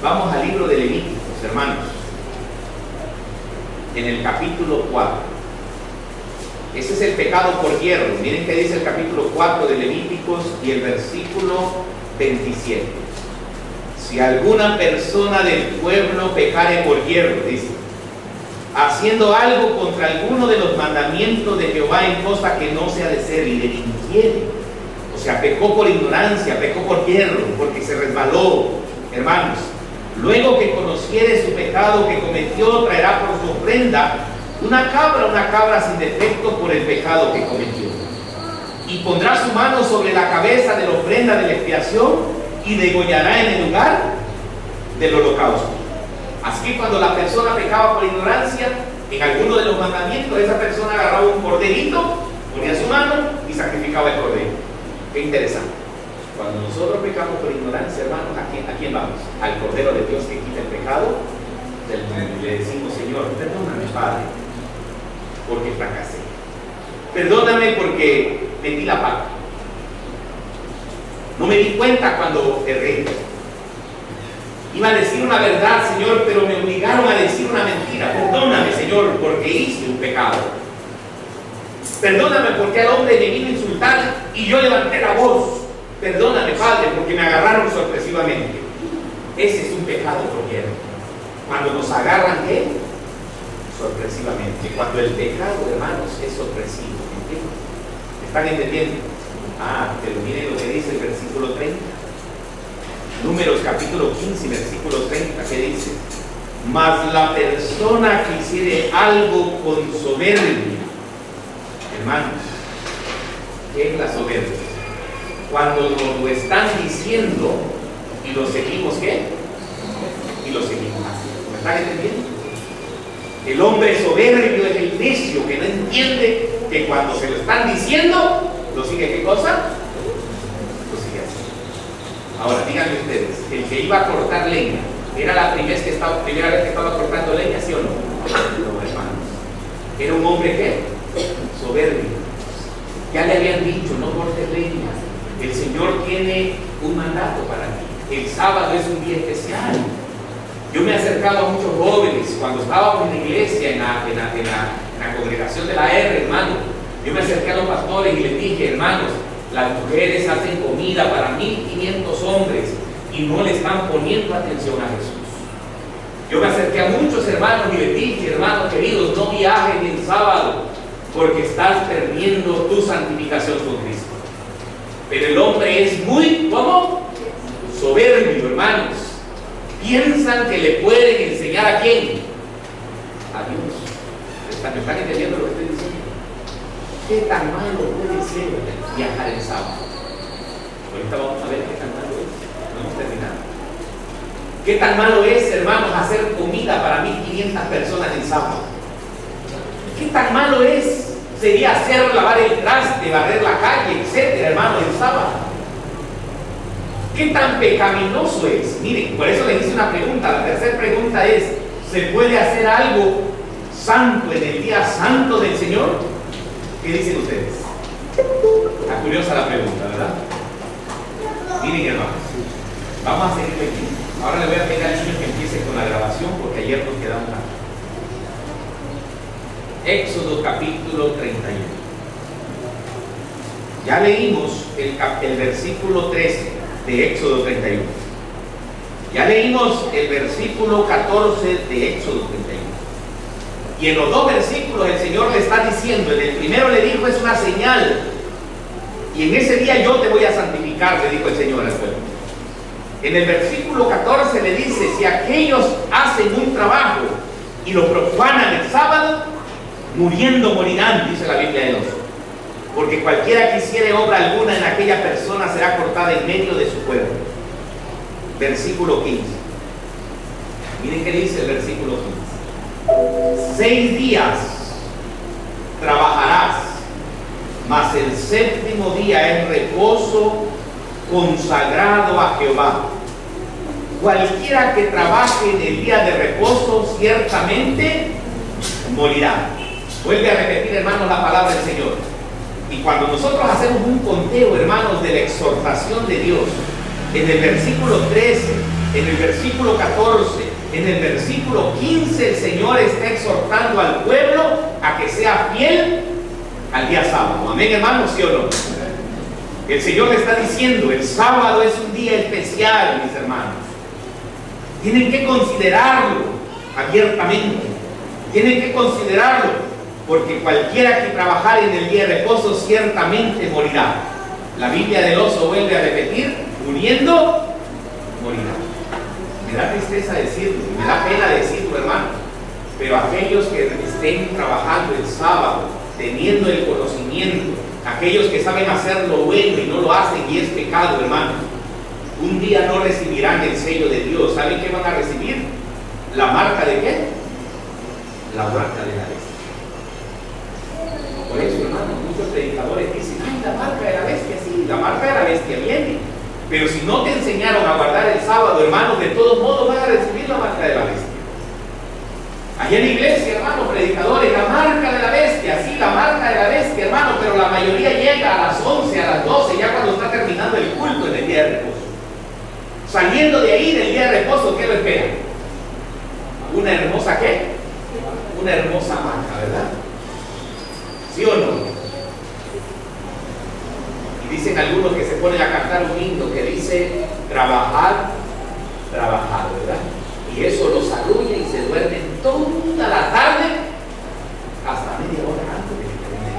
Vamos al libro de Levíticos, hermanos. En el capítulo 4. Ese es el pecado por hierro. Miren qué dice el capítulo 4 de Levíticos y el versículo 27. Si alguna persona del pueblo pecare por hierro, dice, haciendo algo contra alguno de los mandamientos de Jehová en cosa que no se ha de ser, y le inquiere, o sea, pecó por ignorancia, pecó por hierro, porque se resbaló, hermanos, luego que conociere su pecado que cometió, traerá por su ofrenda una cabra sin defecto por el pecado que cometió, y pondrá su mano sobre la cabeza de la ofrenda de la expiación y degollará en el lugar del holocausto. Así que cuando la persona pecaba por ignorancia en alguno de los mandamientos, esa persona agarraba un corderito, ponía su mano y sacrificaba el cordero. Qué interesante. Cuando nosotros pecamos por ignorancia, hermanos, ¿a quién vamos? Al Cordero de Dios que quita el pecado del mundo. Le decimos, Señor, perdóname, Padre, porque fracasé. Perdóname porque metí la pata. No me di cuenta cuando erré. Iba a decir una verdad, Señor, pero me obligaron a decir una mentira. Perdóname, Señor, porque hice un pecado. Perdóname porque al hombre me vino a insultar y yo levanté la voz. Perdóname, Padre, porque me agarraron sorpresivamente. Ese es un pecado por hierro. Cuando nos agarran, ¿qué? Sorpresivamente. Cuando el pecado, hermanos, es sorpresivo. ¿Me están entendiendo? Pero miren lo que dice el versículo 30. Números capítulo 15, versículo 30, ¿qué dice? Mas la persona que hiciere algo con soberbia, hermanos, ¿qué es la soberbia? Cuando nos lo están diciendo y lo seguimos, ¿qué? Y lo seguimos haciendo. ¿Me están entendiendo? El hombre soberbio es el necio que no entiende que cuando se lo están diciendo, ¿lo sigue qué cosa? Lo sigue así. Ahora, díganme ustedes, el que iba a cortar leña, ¿era la primera vez que estaba cortando leña, sí o no? No, hermanos. Era un hombre, ¿qué? Soberbio. Ya le habían dicho, no cortes leña. El Señor tiene un mandato para ti. El sábado es un día especial. Yo me he acercado a muchos jóvenes cuando estábamos en la iglesia, en la congregación de la R, hermano. Yo me acerqué a los pastores y les dije, hermanos, las mujeres hacen comida para 1500 hombres y no le están poniendo atención a Jesús. Yo me acerqué a muchos hermanos y les dije, hermanos queridos, no viajen el sábado porque estás perdiendo tu santificación con Cristo. Pero el hombre es muy, ¿cómo? Soberbio, hermanos. Piensan que le pueden enseñar a quién. A Dios. ¿Me están entendiendo lo que estoy diciendo? ¿Qué tan malo puede ser viajar el sábado? Ahorita vamos a ver qué tan malo es. No hemos terminado. ¿Qué tan malo es, hermanos, hacer comida para 1500 personas el sábado? ¿Qué tan malo sería lavar el traste, barrer la calle, etcétera, hermano, el sábado? ¿Qué tan pecaminoso es? Miren, por eso les hice una pregunta. La tercera pregunta es, ¿se puede hacer algo santo en el día santo del Señor? ¿Qué dicen ustedes? Está curiosa la pregunta, ¿verdad? Miren, hermanos, vamos a seguir aquí. Ahora le voy a pedir al niño que empiece con la grabación porque ayer nos quedamos aquí. Éxodo capítulo 31. Ya leímos el versículo 13 de Éxodo 31. Ya leímos el versículo 14 de Éxodo 31. Y en los dos versículos el Señor le está diciendo, en el primero le dijo, es una señal, y en ese día yo te voy a santificar, le dijo el Señor al pueblo. En el versículo 14 le dice, si aquellos hacen un trabajo y lo profanan el sábado, muriendo morirán, dice la Biblia de nosotros. Porque cualquiera que hiciere obra alguna en aquella persona será cortada en medio de su pueblo. Versículo 15. Miren qué dice el versículo 15. 6 días trabajarás, mas el séptimo día es reposo consagrado a Jehová. Cualquiera que trabaje en el día de reposo ciertamente morirá. Vuelve a repetir, hermanos, la palabra del Señor. Y cuando nosotros hacemos un conteo, hermanos, de la exhortación de Dios En el versículo 13, en el versículo 14, en el versículo 15, el Señor está exhortando al pueblo a que sea fiel al día sábado. Amén, hermanos, ¿sí o no? El Señor le está diciendo, el sábado es un día especial, mis hermanos. Tienen que considerarlo abiertamente. Tienen que considerarlo, porque cualquiera que trabajare en el día de reposo ciertamente morirá. La Biblia del oso vuelve a repetir, muriendo, morirá. Me da tristeza decirlo, me da pena decirlo, hermano, pero aquellos que estén trabajando el sábado, teniendo el conocimiento, aquellos que saben hacer lo bueno y no lo hacen y es pecado, hermano, un día no recibirán el sello de Dios. ¿Saben qué van a recibir? ¿La marca de qué? La marca de la bestia. Por eso, hermano, muchos predicadores dicen, ay, la marca de la bestia, sí, la marca de la bestia viene. Pero si no te enseñaron a guardar el sábado, hermanos, de todos modos vas a recibir la marca de la bestia. Allá en la iglesia, hermanos, predicadores, la marca de la bestia, sí, la marca de la bestia, hermano, pero la mayoría llega a las 11, a las 12, ya cuando está terminando el culto en el día de reposo. Saliendo de ahí del día de reposo, ¿qué lo espera? ¿Una hermosa qué? Una hermosa marca, ¿verdad? ¿Sí o no? Y dicen algunos que se ponen a cantar un himno que dice, trabajar, trabajar, ¿verdad? Y eso los arrulla y se duermen toda la tarde hasta media hora antes de que termine.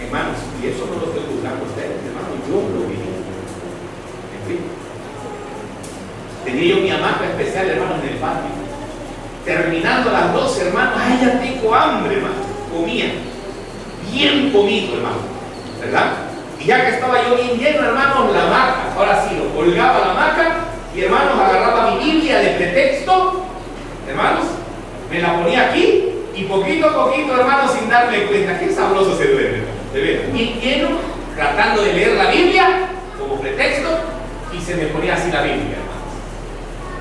Hermanos, y eso no lo estoy juzgando a ustedes, hermanos, yo lo viví. En fin. Tenía yo mi hamaca especial, hermanos, en el patio. Terminando las 12, hermanos, ay, ya tengo hambre, hermano. Comía. Bien comido, hermano. ¿Verdad? Y ya que estaba yo bien lleno, hermanos, la hamaca. Ahora sí, lo colgaba la hamaca. Y hermanos, agarraba mi Biblia de pretexto, hermanos, me la ponía aquí y poquito a poquito, hermanos, sin darme cuenta, qué sabroso se duerme, de veras, bien lleno, tratando de leer la Biblia como pretexto y se me ponía así la Biblia, hermanos.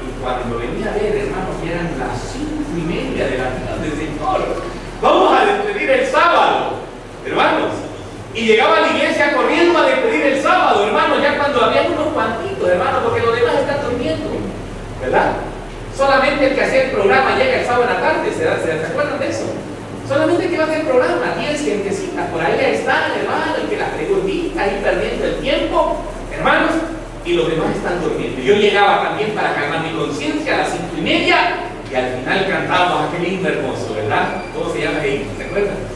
Y cuando venía a ver, hermanos, ya eran las 5:30 de la tarde del Señor, vamos a despedir el sábado, hermanos. Y llegaba a la iglesia corriendo a despedir el sábado, hermanos, ya cuando había unos cuantitos, hermanos, porque los demás están durmiendo, ¿verdad? Solamente el que hacía el programa llega el sábado en la tarde, ¿se acuerdan de eso? Solamente el que va a hacer el programa, 10 gentecitas, por ahí están, hermano, el que las preguntita, ahí perdiendo el tiempo, hermanos, y los demás están durmiendo. Yo llegaba también para calmar mi conciencia a las 5:30 y al final cantábamos aquel himno hermoso, ¿verdad? ¿Cómo se llama el himno? ¿Se acuerdan?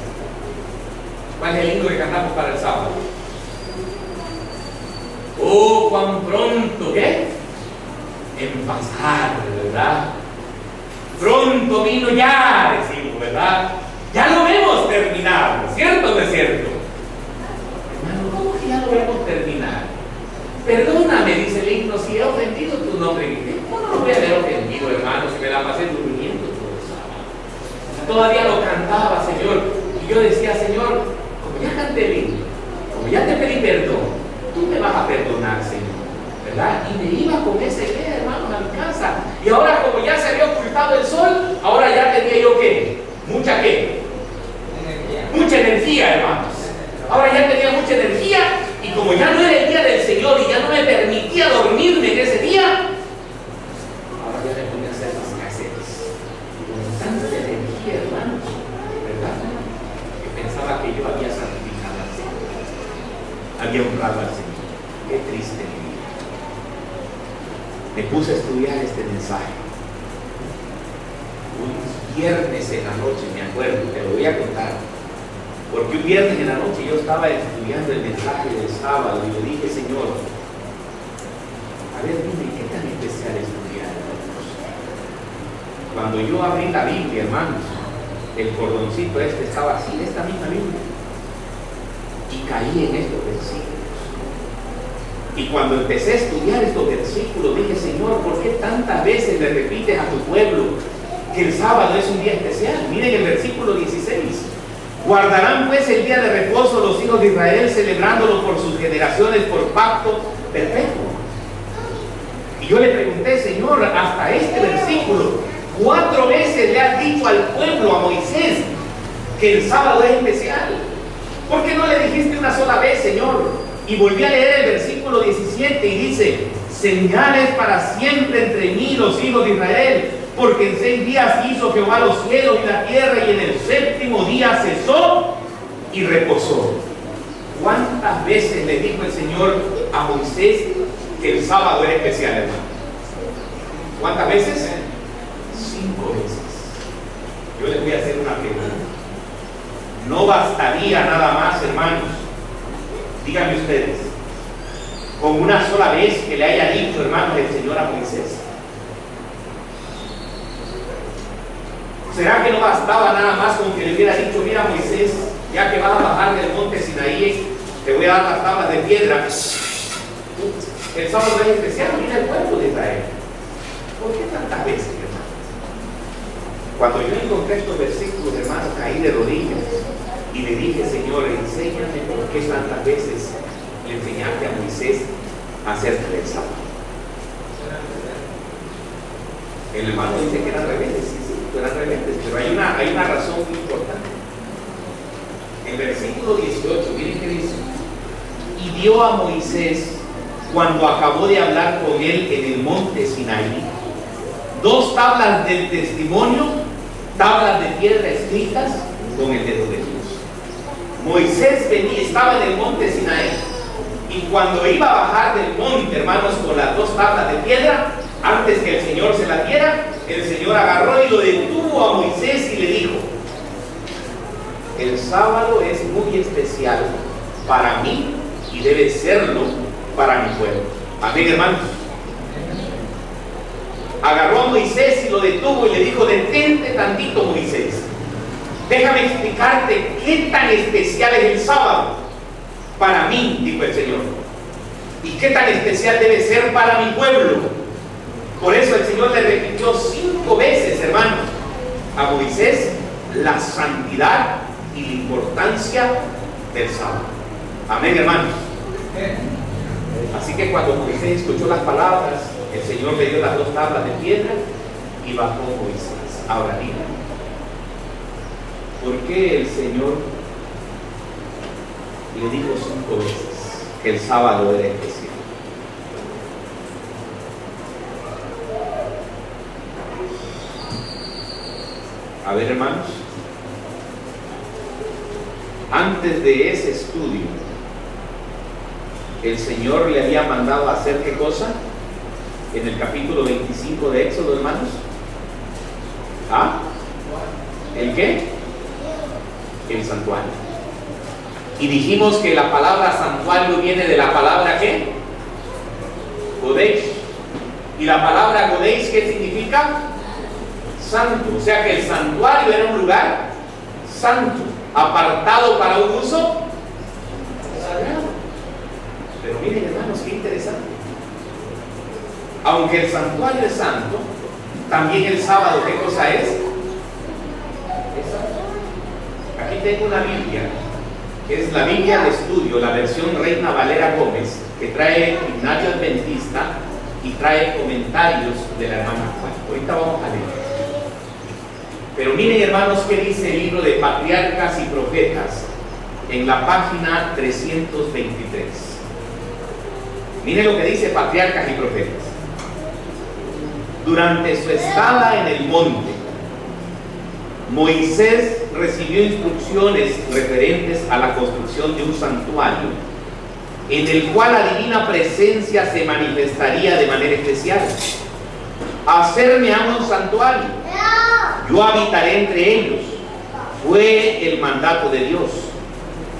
¿Cuál es el himno que cantamos para el sábado? Oh, cuán pronto, ¿qué? En pasar, ¿verdad? Pronto vino ya, decimos, ¿verdad? Ya lo vemos terminar, ¿cierto o no es cierto? Hermano, ¿cómo que ya lo vemos terminar? Perdóname, dice el himno, si he ofendido tu nombre. ¿Cómo no lo voy a haber ofendido, hermano, si me la pasé durmiendo todo el sábado? Todavía lo cantaba, Señor, y yo decía, Señor, como ya canté el himno, como ya te pedí perdón, tú me vas a perdonar, Señor, ¿verdad? Y me iba con esa idea, hermanos, a mi casa. Y ahora, como ya se había ocultado el sol, ahora ya tenía yo ¿qué? ¿Mucha qué? Mucha energía, hermanos. Ahora ya tenía mucha energía, y como ya no era el día del Señor y ya no me permitía dormirme en ese día, ahora ya me ponía a hacer las casetas. Y con tanta energía, hermanos, ¿verdad? Pensaba que yo había santificado al Señor, había honrado al Señor. Qué triste mi vida. Me puse a estudiar este mensaje un viernes en la noche, me acuerdo, te lo voy a contar, porque un viernes en la noche yo estaba estudiando el mensaje del sábado y le dije, Señor, a ver, dime, ¿qué tan especial es tu día? Cuando yo abrí la Biblia, hermanos, el cordoncito estaba así, esta misma Biblia, y caí en estos versículos. Y cuando empecé a estudiar estos versículos, dije, Señor, ¿por qué tantas veces le repites a tu pueblo que el sábado es un día especial? Miren el versículo 16. Guardarán pues el día de reposo los hijos de Israel, celebrándolo por sus generaciones, por pacto perpetuo. Y yo le pregunté, Señor, hasta este versículo, 4 veces le has dicho al pueblo, a Moisés, que el sábado es especial. ¿Por qué no le dijiste una sola vez, Señor? Y volví a leer el versículo 17 y dice: señales para siempre entre mí y los hijos de Israel, porque en 6 días hizo Jehová los cielos y la tierra, y en el 7º día cesó y reposó. ¿Cuántas veces le dijo el Señor a Moisés que el sábado era especial, hermano? ¿Cuántas veces? 5 veces. Yo les voy a hacer una pregunta. No bastaría nada más, hermanos, díganme ustedes, con una sola vez que le haya dicho, hermanos, el Señor a Moisés. ¿Será que no bastaba nada más con que le hubiera dicho: mira, Moisés, ya que vas a bajar del monte Sinaí, te voy a dar las tablas de piedra? El sábado es especial, mira el pueblo de Israel. ¿Por qué tantas veces, hermano? Cuando yo encontré estos versículos, hermanos, caí de rodillas y le dije: Señor, enséñame por qué tantas veces le enseñaste a Moisés acerca del sábado. El hermano dice que eran rebeldes, sí, eran rebeldes, pero hay una razón muy importante. En versículo 18, miren qué dice: y dio a Moisés, cuando acabó de hablar con él en el monte Sinaí, 2 tablas del testimonio, tablas de piedra escritas con el dedo de Dios. Moisés estaba en el monte Sinaí, y cuando iba a bajar del monte, hermanos, con las 2 tablas de piedra, antes que el Señor se las diera, el Señor agarró y lo detuvo a Moisés y le dijo: el sábado es muy especial para mí y debe serlo para mi pueblo. Amén, hermanos. Agarró a Moisés y lo detuvo y le dijo: detente tantito, Moisés, déjame explicarte qué tan especial es el sábado para mí, dijo el Señor, y qué tan especial debe ser para mi pueblo. Por eso el Señor le repitió 5 veces, hermanos, a Moisés la santidad y la importancia del sábado. Amén, hermanos. Así que cuando Moisés escuchó las palabras, el Señor le dio las 2 tablas de piedra y bajó Moisés. Ahora diga, ¿por qué el Señor le dijo 5 veces que el sábado era especial? A ver, hermanos, antes de ese estudio, el Señor le había mandado a hacer ¿qué cosa? En el capítulo 25 de Éxodo, hermanos. ¿Ah? ¿El qué? El santuario. Y dijimos que la palabra santuario viene de la palabra ¿qué? Kodesh. Y la palabra Kodesh, ¿qué significa? Santo. O sea que el santuario era un lugar santo, apartado para un uso sagrado. Pero miren, hermanos, qué interesante. Aunque el santuario es santo, también el sábado, ¿qué cosa es? Es santo. Aquí tengo una Biblia, que es la Biblia de estudio, la versión Reina Valera Gómez, que trae Himnario Adventista y trae comentarios de la hermana Juan. Ahorita vamos a leer. Pero miren, hermanos, qué dice el libro de Patriarcas y Profetas en la página 323. Miren lo que dice Patriarcas y Profetas. Durante su estada en el monte, Moisés recibió instrucciones referentes a la construcción de un santuario en el cual la divina presencia se manifestaría de manera especial. Hacerme a un santuario, yo habitaré entre ellos, fue el mandato de Dios.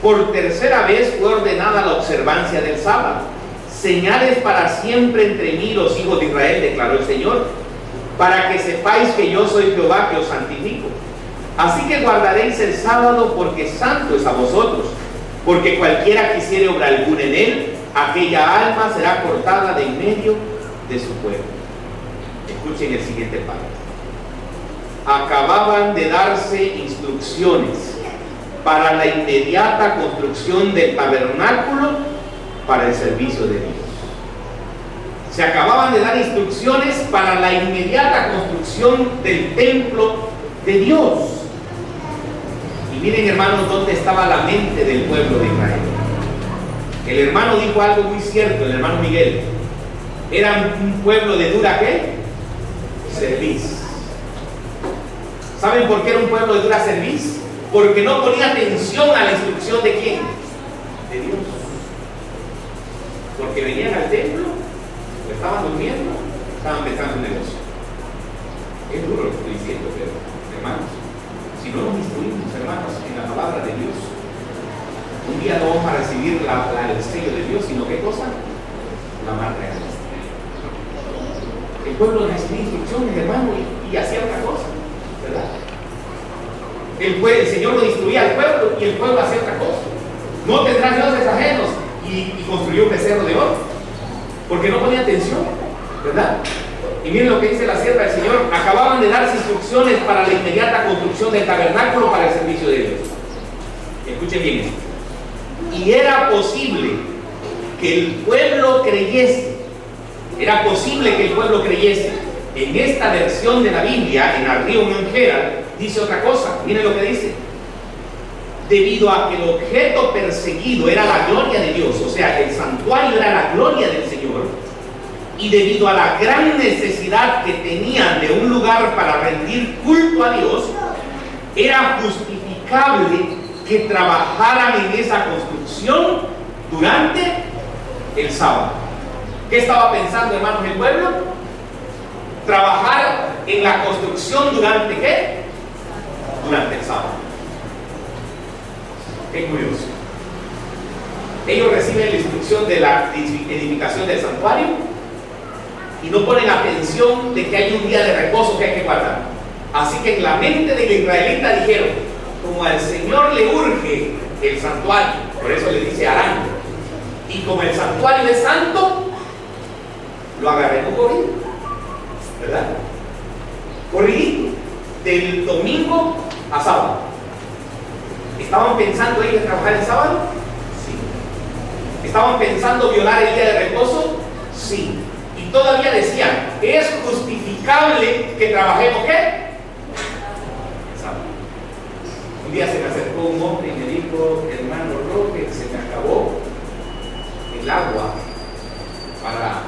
Por 3ª vez fue ordenada la observancia del sábado. Señales para siempre entre mí y los hijos de Israel, declaró el Señor, para que sepáis que yo soy Jehová que os santifico. Así que guardaréis el sábado, porque santo es a vosotros, porque cualquiera que hiciere obra alguna en él, aquella alma será cortada de en medio de su pueblo. Escuchen el siguiente párrafo. Acababan de darse instrucciones para la inmediata construcción del tabernáculo para el servicio de Dios. Se acababan de dar instrucciones para la inmediata construcción del templo de Dios. Y miren, hermanos, dónde estaba la mente del pueblo de Israel. El hermano dijo algo muy cierto, el hermano Miguel. Eran un pueblo de dura ¿qué? Cerviz. ¿Saben por qué era un pueblo de dura cerviz? Porque no ponía atención a la instrucción de quién, de Dios. Porque venían al templo, o estaban durmiendo, estaban pensando en negocio. Es duro lo que estoy diciendo, pero hermanos, si no nos instruimos, hermanos, en la palabra de Dios, un día no vamos a recibir el sello de Dios, sino ¿qué cosa? La marca de Cristo. El pueblo recibía instrucciones, hermano, y hacía otra cosa, ¿verdad? El Señor lo instruía al pueblo y el pueblo hacía otra cosa. No tendrán dioses ajenos, y construyó un becerro de oro, porque no ponía atención, ¿verdad? Y miren lo que dice la sierva del Señor: acababan de darse instrucciones para la inmediata construcción del tabernáculo para el servicio de Dios. Escuchen bien esto. Y era posible que el pueblo creyese, era posible que el pueblo creyese. En esta versión de la Biblia, en Arrium Herald, dice otra cosa. Miren lo que dice: debido a que el objeto perseguido era la gloria de Dios, o sea, el santuario era la gloria del Señor, y debido a la gran necesidad que tenían de un lugar para rendir culto a Dios, era justificable que trabajaran en esa construcción durante el sábado. ¿Qué estaba pensando, hermanos, el pueblo? Trabajar en la construcción durante ¿qué? Durante el sábado. Qué curioso. Ellos reciben la instrucción de la edificación del santuario y no ponen atención de que hay un día de reposo que hay que guardar. Así que en la mente del israelita dijeron: como al Señor le urge el santuario, por eso le dice Harán, y como el santuario es santo, lo agarremos corrido, ¿verdad? Corrido, del domingo a sábado. ¿Estaban pensando ellos en trabajar el sábado? Sí. ¿Estaban pensando violar el día de reposo? Sí. Y todavía decían: es justificable que trabajemos ¿qué? Sábado. Un día se me acercó un hombre y me dijo: hermano Roque, se me acabó el agua para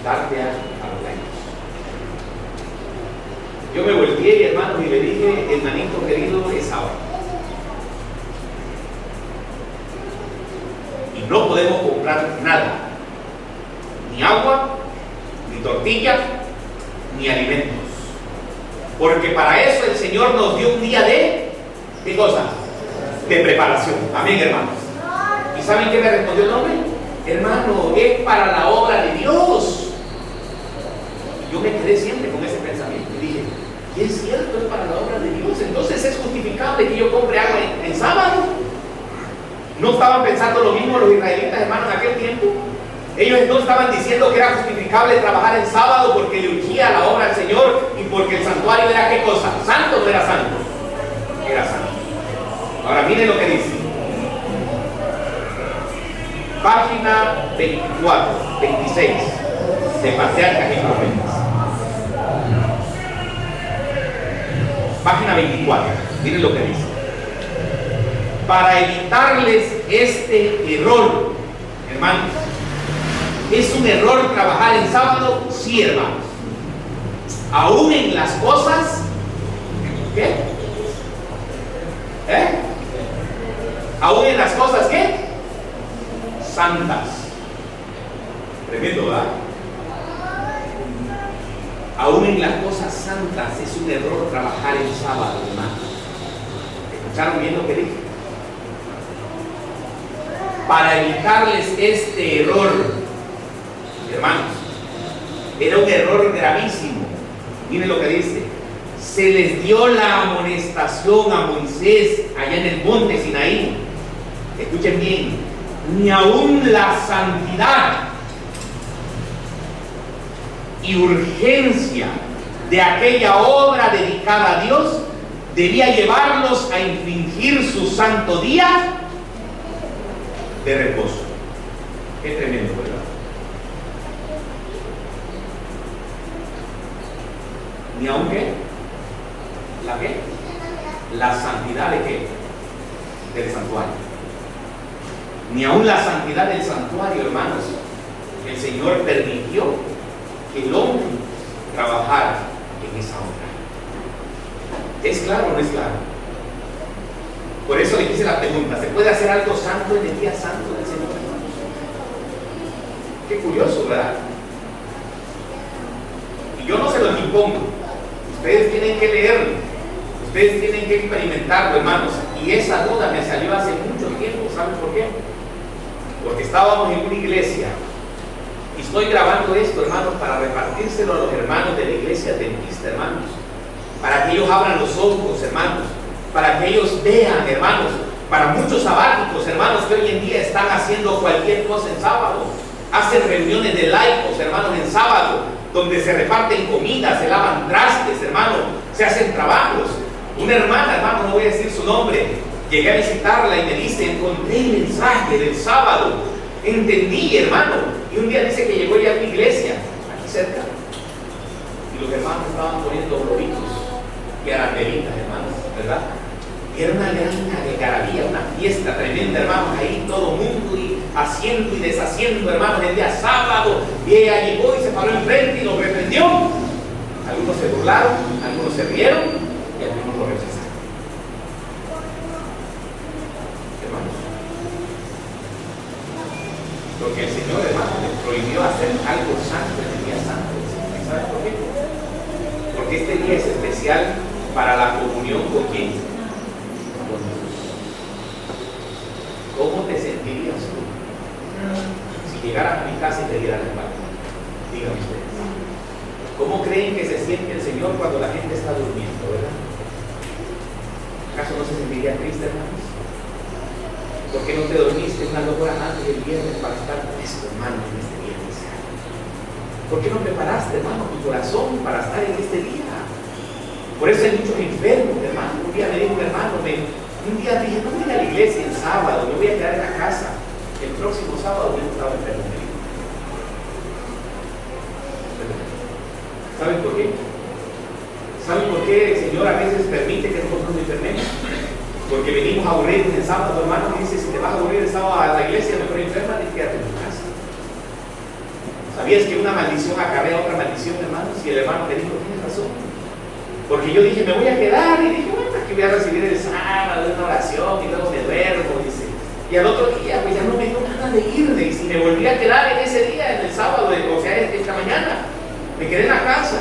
darte a los años. Yo me volteé, hermano, y le dije: hermanito querido, es sábado. Y no podemos comprar nada, ni agua, ni tortilla, ni alimentos, porque para eso el Señor nos dio un día de ¿qué cosa? De preparación. Amén, hermanos. ¿Y saben qué me respondió el hombre? Hermano, es para la obra de Dios. Y yo me quedé siempre con ese pensamiento y dije: y es cierto, es para la obra de Dios. Entonces es justificable que yo compre agua en sábado. ¿No estaban pensando lo mismo los israelitas, hermanos, en aquel tiempo? Ellos no estaban diciendo que era justificable trabajar en sábado porque le urgía la obra al Señor y porque el santuario era ¿qué cosa? ¿Santo o no era santo? Era santo. Ahora miren lo que dice. Página 24, 26 de Patriarcas y Profetas. Página 24. Miren lo que dice: para evitarles este error, hermanos, ¿es un error trabajar en sábado? Sí, hermanos. Aún en las cosas ¿qué? Aún en las cosas ¿qué? Santas. Tremendo, ¿verdad? Aún en las cosas santas es un error trabajar en sábado, hermanos. ¿Escucharon bien lo que dije? Para evitarles este error, hermanos, era un error gravísimo. Miren lo que dice: se les dio la amonestación a Moisés allá en el monte Sinaí. Escuchen bien: ni aún la santidad y urgencia de aquella obra dedicada a Dios debía llevarlos a infringir su santo día de reposo. Qué tremendo, ¿verdad? Ni aun qué, ¿la qué? La santidad de qué? Del santuario. ni aún la santidad del santuario, hermanos. El Señor permitió que el hombre trabajara en esa obra. ¿Es claro o no es claro? Por eso le hice la pregunta: ¿se puede hacer algo santo en el día santo del Señor, hermanos? Qué curioso, ¿verdad? Y yo no se los impongo. Ustedes tienen que leerlo. Ustedes tienen que experimentarlo, hermanos. Y esa duda me salió hace mucho tiempo. ¿Saben por qué? Porque estábamos en una iglesia. Y estoy grabando esto, hermanos, para repartírselo a los hermanos de la iglesia adventista, hermanos. Para que ellos abran los ojos, hermanos. Para que ellos vean, hermanos. Para muchos sabáticos, hermanos, que hoy en día están haciendo cualquier cosa en sábado. Hacen reuniones de laicos, hermanos, en sábado, donde se reparten comidas, se lavan trastes, hermanos, se hacen trabajos. Una hermana, hermano, no voy a decir su nombre, llegué a visitarla y me dice: encontré el mensaje del sábado, entendí, hermano. Y un día dice que llegó ya a mi iglesia, aquí cerca, y los hermanos estaban poniendo globitos y arandelitas, hermanos, ¿verdad? Y era una gran algarabía, una fiesta tremenda, hermanos, ahí todo mundo y haciendo y deshaciendo, hermanos, el día sábado. Y ella llegó y se paró enfrente y lo reprendió. Algunos se burlaron, algunos se rieron y algunos lo rechazaron. Hermanos, porque el Señor, hermanos, les prohibió hacer algo santo en el día santo. ¿Saben por qué? Porque este día es especial para la comunión con quién. ¿Cómo te sentirías tú si llegaras a mi casa y te dieran el pan? Díganme ustedes. ¿Cómo creen que se siente el Señor cuando la gente está durmiendo, verdad? ¿Acaso no se sentiría triste, hermanos? ¿Por qué no te dormiste unas 2 horas antes del viernes para estar presto, hermano, en este viernes? ¿Por qué no preparaste, hermano, tu corazón para estar en este día? Por eso hay muchos enfermos, hermano. Un día me dijo un hermano, un día dije: no voy a la iglesia el sábado, me voy a quedar en la casa. El próximo sábado yo estaba enfermo. ¿Saben por qué? ¿Saben por qué el Señor a veces permite que nosotros nos enfermemos? Porque venimos aburridos el sábado, hermano, y dice: si te vas a aburrir el sábado a la iglesia, mejor enferma y quédate en tu casa. ¿Sabías que una maldición acarrea otra maldición, hermanos? Y el hermano me dijo: tienes razón. Porque yo dije: me voy a quedar, y dije: bueno, aquí voy a recibir el sábado, una oración, y luego me duermo, dice. Y al otro día, pues ya no me dio ganas de irme, y si me volví a quedar en ese día, en el sábado, o sea, esta mañana, me quedé en la casa.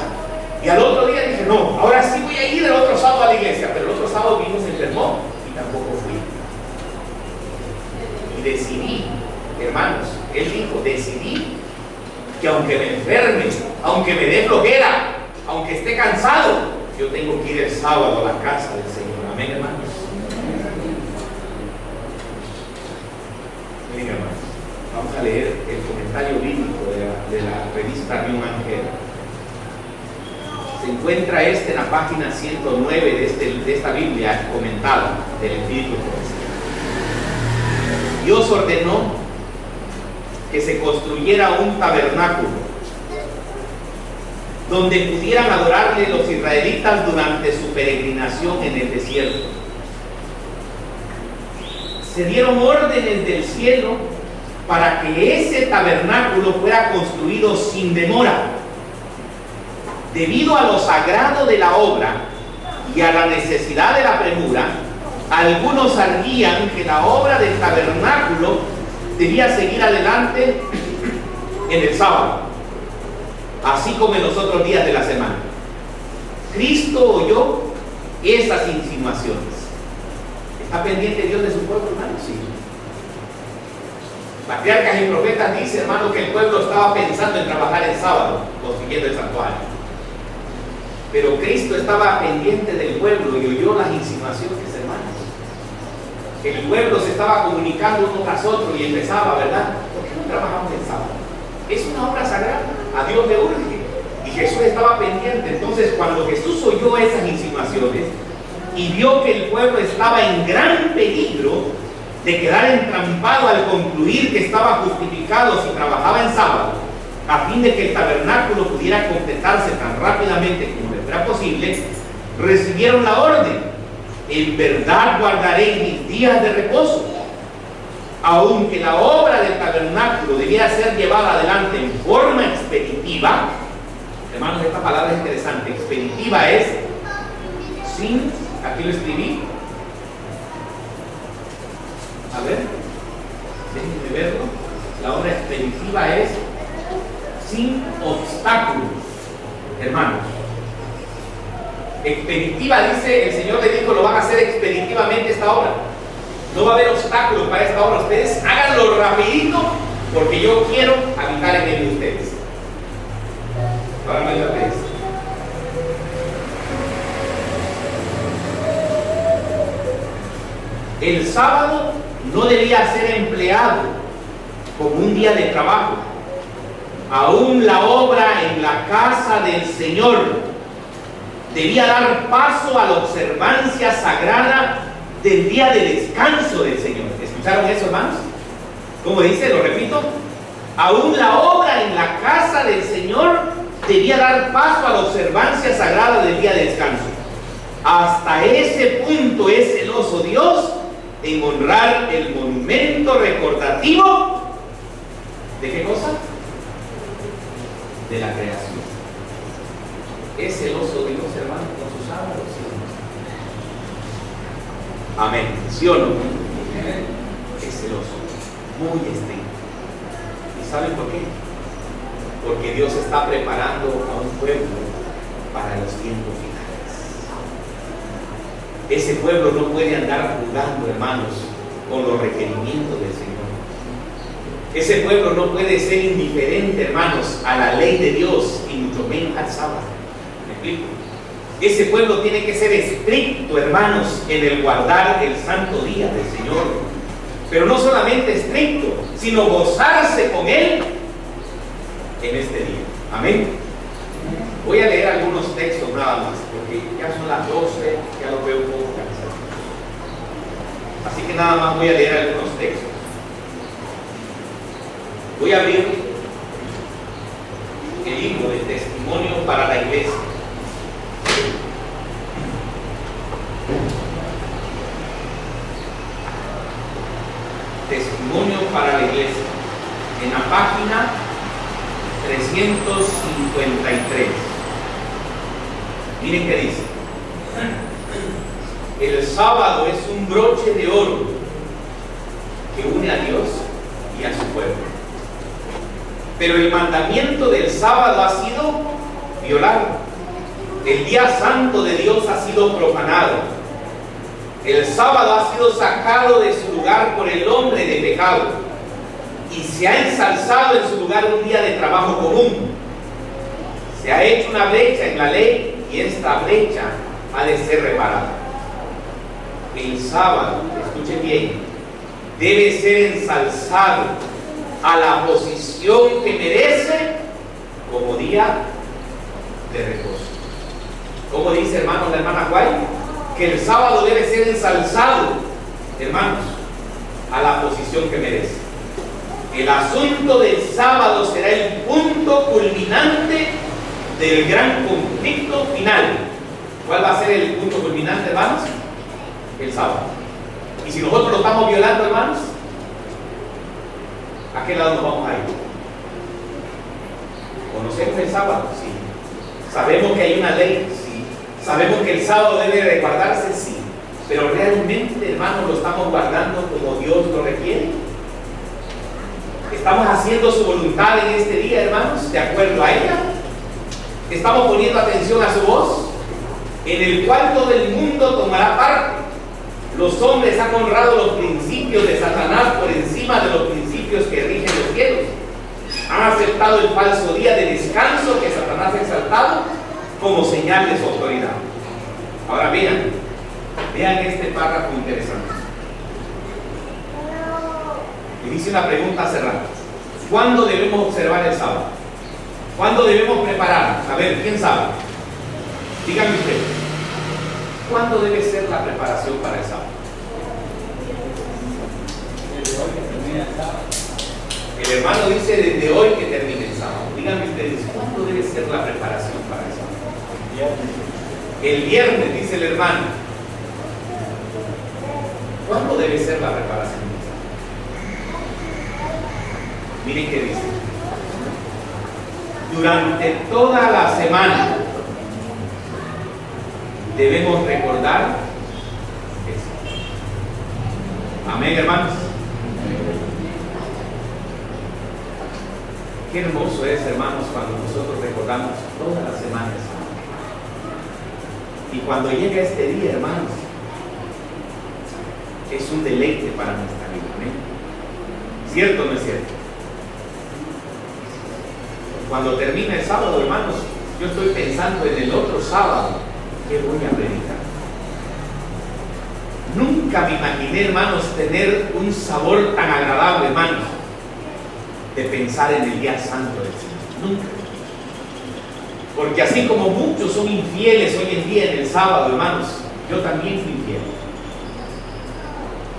Y al otro día dije: no, ahora sí voy a ir el otro sábado a la iglesia. Pero el otro sábado vino, se enfermó, y tampoco fui. Y decidí, hermanos, él dijo: decidí que aunque me enferme, aunque me dé flojera, aunque esté cansado, yo tengo que ir el sábado a la casa del Señor. Amén, hermanos. Miren, hermanos, vamos a leer el comentario bíblico de la revista New Angel. Se encuentra en la página 109 de esta Biblia comentada del Espíritu Profético. Dios ordenó que se construyera un tabernáculo donde pudieran adorarle los israelitas durante su peregrinación en el desierto. Se dieron órdenes del cielo para que ese tabernáculo fuera construido sin demora. Debido a lo sagrado de la obra y a la necesidad de la premura, algunos arguían que la obra del tabernáculo debía seguir adelante en el sábado, así como en los otros días de la semana. Cristo oyó esas insinuaciones. ¿Está pendiente Dios de su pueblo, hermano? Sí. Patriarcas y profetas dice, hermano, que el pueblo estaba pensando en trabajar el sábado, construyendo el santuario. Pero Cristo estaba pendiente del pueblo y oyó las insinuaciones, hermanos. El pueblo se estaba comunicando uno tras otro y empezaba, ¿verdad? ¿Por qué no trabajamos el sábado? Es una obra sagrada, a Dios le urge. Y Jesús estaba pendiente. Entonces, cuando Jesús oyó esas insinuaciones y vio que el pueblo estaba en gran peligro de quedar entrampado al concluir que estaba justificado si trabajaba en sábado, a fin de que el tabernáculo pudiera completarse tan rápidamente como le fuera posible, recibieron la orden: en verdad guardaré mis días de reposo. aunque la obra del tabernáculo debía ser llevada adelante en forma expeditiva, hermanos, esta palabra es interesante. Expeditiva es sin, aquí lo escribí, a ver, déjenme verlo. La obra expeditiva es sin obstáculos, hermanos. Expeditiva, dice, el Señor le dijo, lo van a hacer expeditivamente esta obra. No va a haber obstáculos para esta obra. Ustedes háganlo rapidito, porque yo quiero habitar en medio de ustedes. Ahora me digo ustedes. El sábado no debía ser empleado como un día de trabajo. Aún la obra en la casa del Señor debía dar paso a la observancia sagrada del día de descanso del Señor. ¿Escucharon eso, hermanos? Como dice, lo repito, aún la obra en la casa del Señor debía dar paso a la observancia sagrada del día de descanso. Hasta ese punto es celoso Dios en honrar el monumento recordativo ¿de qué cosa? De la creación. Es celoso Dios, hermano, con sus sábados. Amén. ¿Sí o no? Es celoso, muy estricto. ¿Y saben por qué? Porque Dios está preparando a un pueblo para los tiempos finales. Ese pueblo no puede andar jugando, hermanos, con los requerimientos del Señor. Ese pueblo no puede ser indiferente, hermanos, a la ley de Dios y mucho menos al sábado. ¿Me explico? Ese pueblo tiene que ser estricto, hermanos, en el guardar el santo día del Señor. Pero no solamente estricto, sino gozarse con Él en este día. Amén. Voy a leer algunos textos nada más, porque ya son las 12, ya lo veo un poco cansado. Así que nada más voy a leer algunos textos. Voy a abrir el libro de testimonio para la iglesia. Testimonio para la iglesia. En la página 353. Miren qué dice. El sábado es un broche de oro que une a Dios y a su pueblo. Pero el mandamiento del sábado ha sido violado. El día santo de Dios ha sido profanado. El sábado ha sido sacado de su lugar por el hombre de pecado y se ha ensalzado en su lugar un día de trabajo común. Se ha hecho una brecha en la ley y esta brecha ha de ser reparada. El sábado, escuchen bien, debe ser ensalzado a la posición que merece como día de reposo. ¿Cómo dice, hermano, la hermana Guay? Que el sábado debe ser ensalzado, hermanos, a la posición que merece. El asunto del sábado será el punto culminante del gran conflicto final. ¿Cuál va a ser el punto culminante, hermanos? El sábado. Y si nosotros lo estamos violando, hermanos, ¿a qué lado nos vamos a ir? ¿Conocemos el sábado? Sí. ¿Sabemos que hay una ley? Sí. ¿Sabemos que el sábado debe de guardarse? Sí. Pero realmente, hermanos, lo estamos guardando como Dios lo requiere. ¿Estamos haciendo su voluntad en este día, hermanos, de acuerdo a ella? ¿Estamos poniendo atención a su voz? En el cual todo el mundo tomará parte. Los hombres han honrado los principios de Satanás por encima de los principios que rigen los cielos. Han aceptado el falso día de descanso que Satanás ha exaltado como señal de su autoridad. Ahora vean este párrafo interesante. Y dice una pregunta cerrada. ¿Cuándo debemos observar el sábado? ¿Cuándo debemos prepararnos? A ver, ¿quién sabe? Díganme ustedes. ¿Cuándo debe ser la preparación para el sábado? El hermano dice desde hoy que termine el sábado. Díganme ustedes, ¿cuándo debe ser la preparación para el sábado? El viernes, dice el hermano. ¿Cuándo debe ser la preparación del sábado? Miren qué dice. Durante toda la semana debemos recordar eso. Amén, hermanos. Qué hermoso es, hermanos, cuando nosotros recordamos toda la semana. Y cuando llega este día, hermanos, es un deleite para nuestra vida. ¿Amén? ¿Cierto o no es cierto? Cuando termina el sábado, hermanos, yo estoy pensando en el otro sábado que voy a predicar. Nunca me imaginé, hermanos, tener un sabor tan agradable, hermanos, de pensar en el día santo del Señor. Nunca. Porque así como muchos son infieles hoy en día en el sábado, hermanos, yo también fui infiel.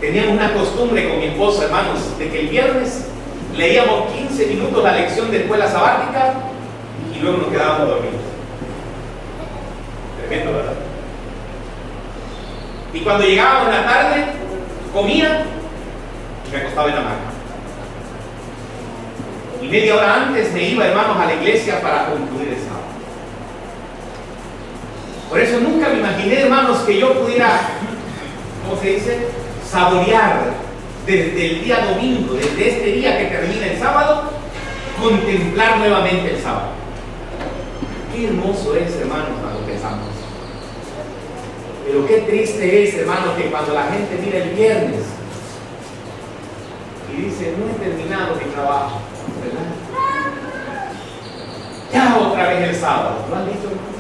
Teníamos una costumbre con mi esposa, hermanos, de que el viernes leíamos 15 minutos la lección de escuela sabática y luego nos quedábamos dormidos. Tremendo, ¿verdad? Y cuando llegábamos en la tarde, comía y me acostaba en la hamaca. Y media hora antes me iba, hermanos, a la iglesia para concluir el sábado. Por eso nunca me imaginé, hermanos, que yo pudiera, ¿cómo se dice?, saborear desde el día domingo, desde este día que termina el sábado, contemplar nuevamente el sábado. Qué hermoso es, hermanos, cuando pensamos. Pero qué triste es, hermanos, que cuando la gente mira el viernes y dice, no he terminado mi trabajo, ¿verdad? Ya otra vez el sábado. ¿Lo han dicho, hermanos?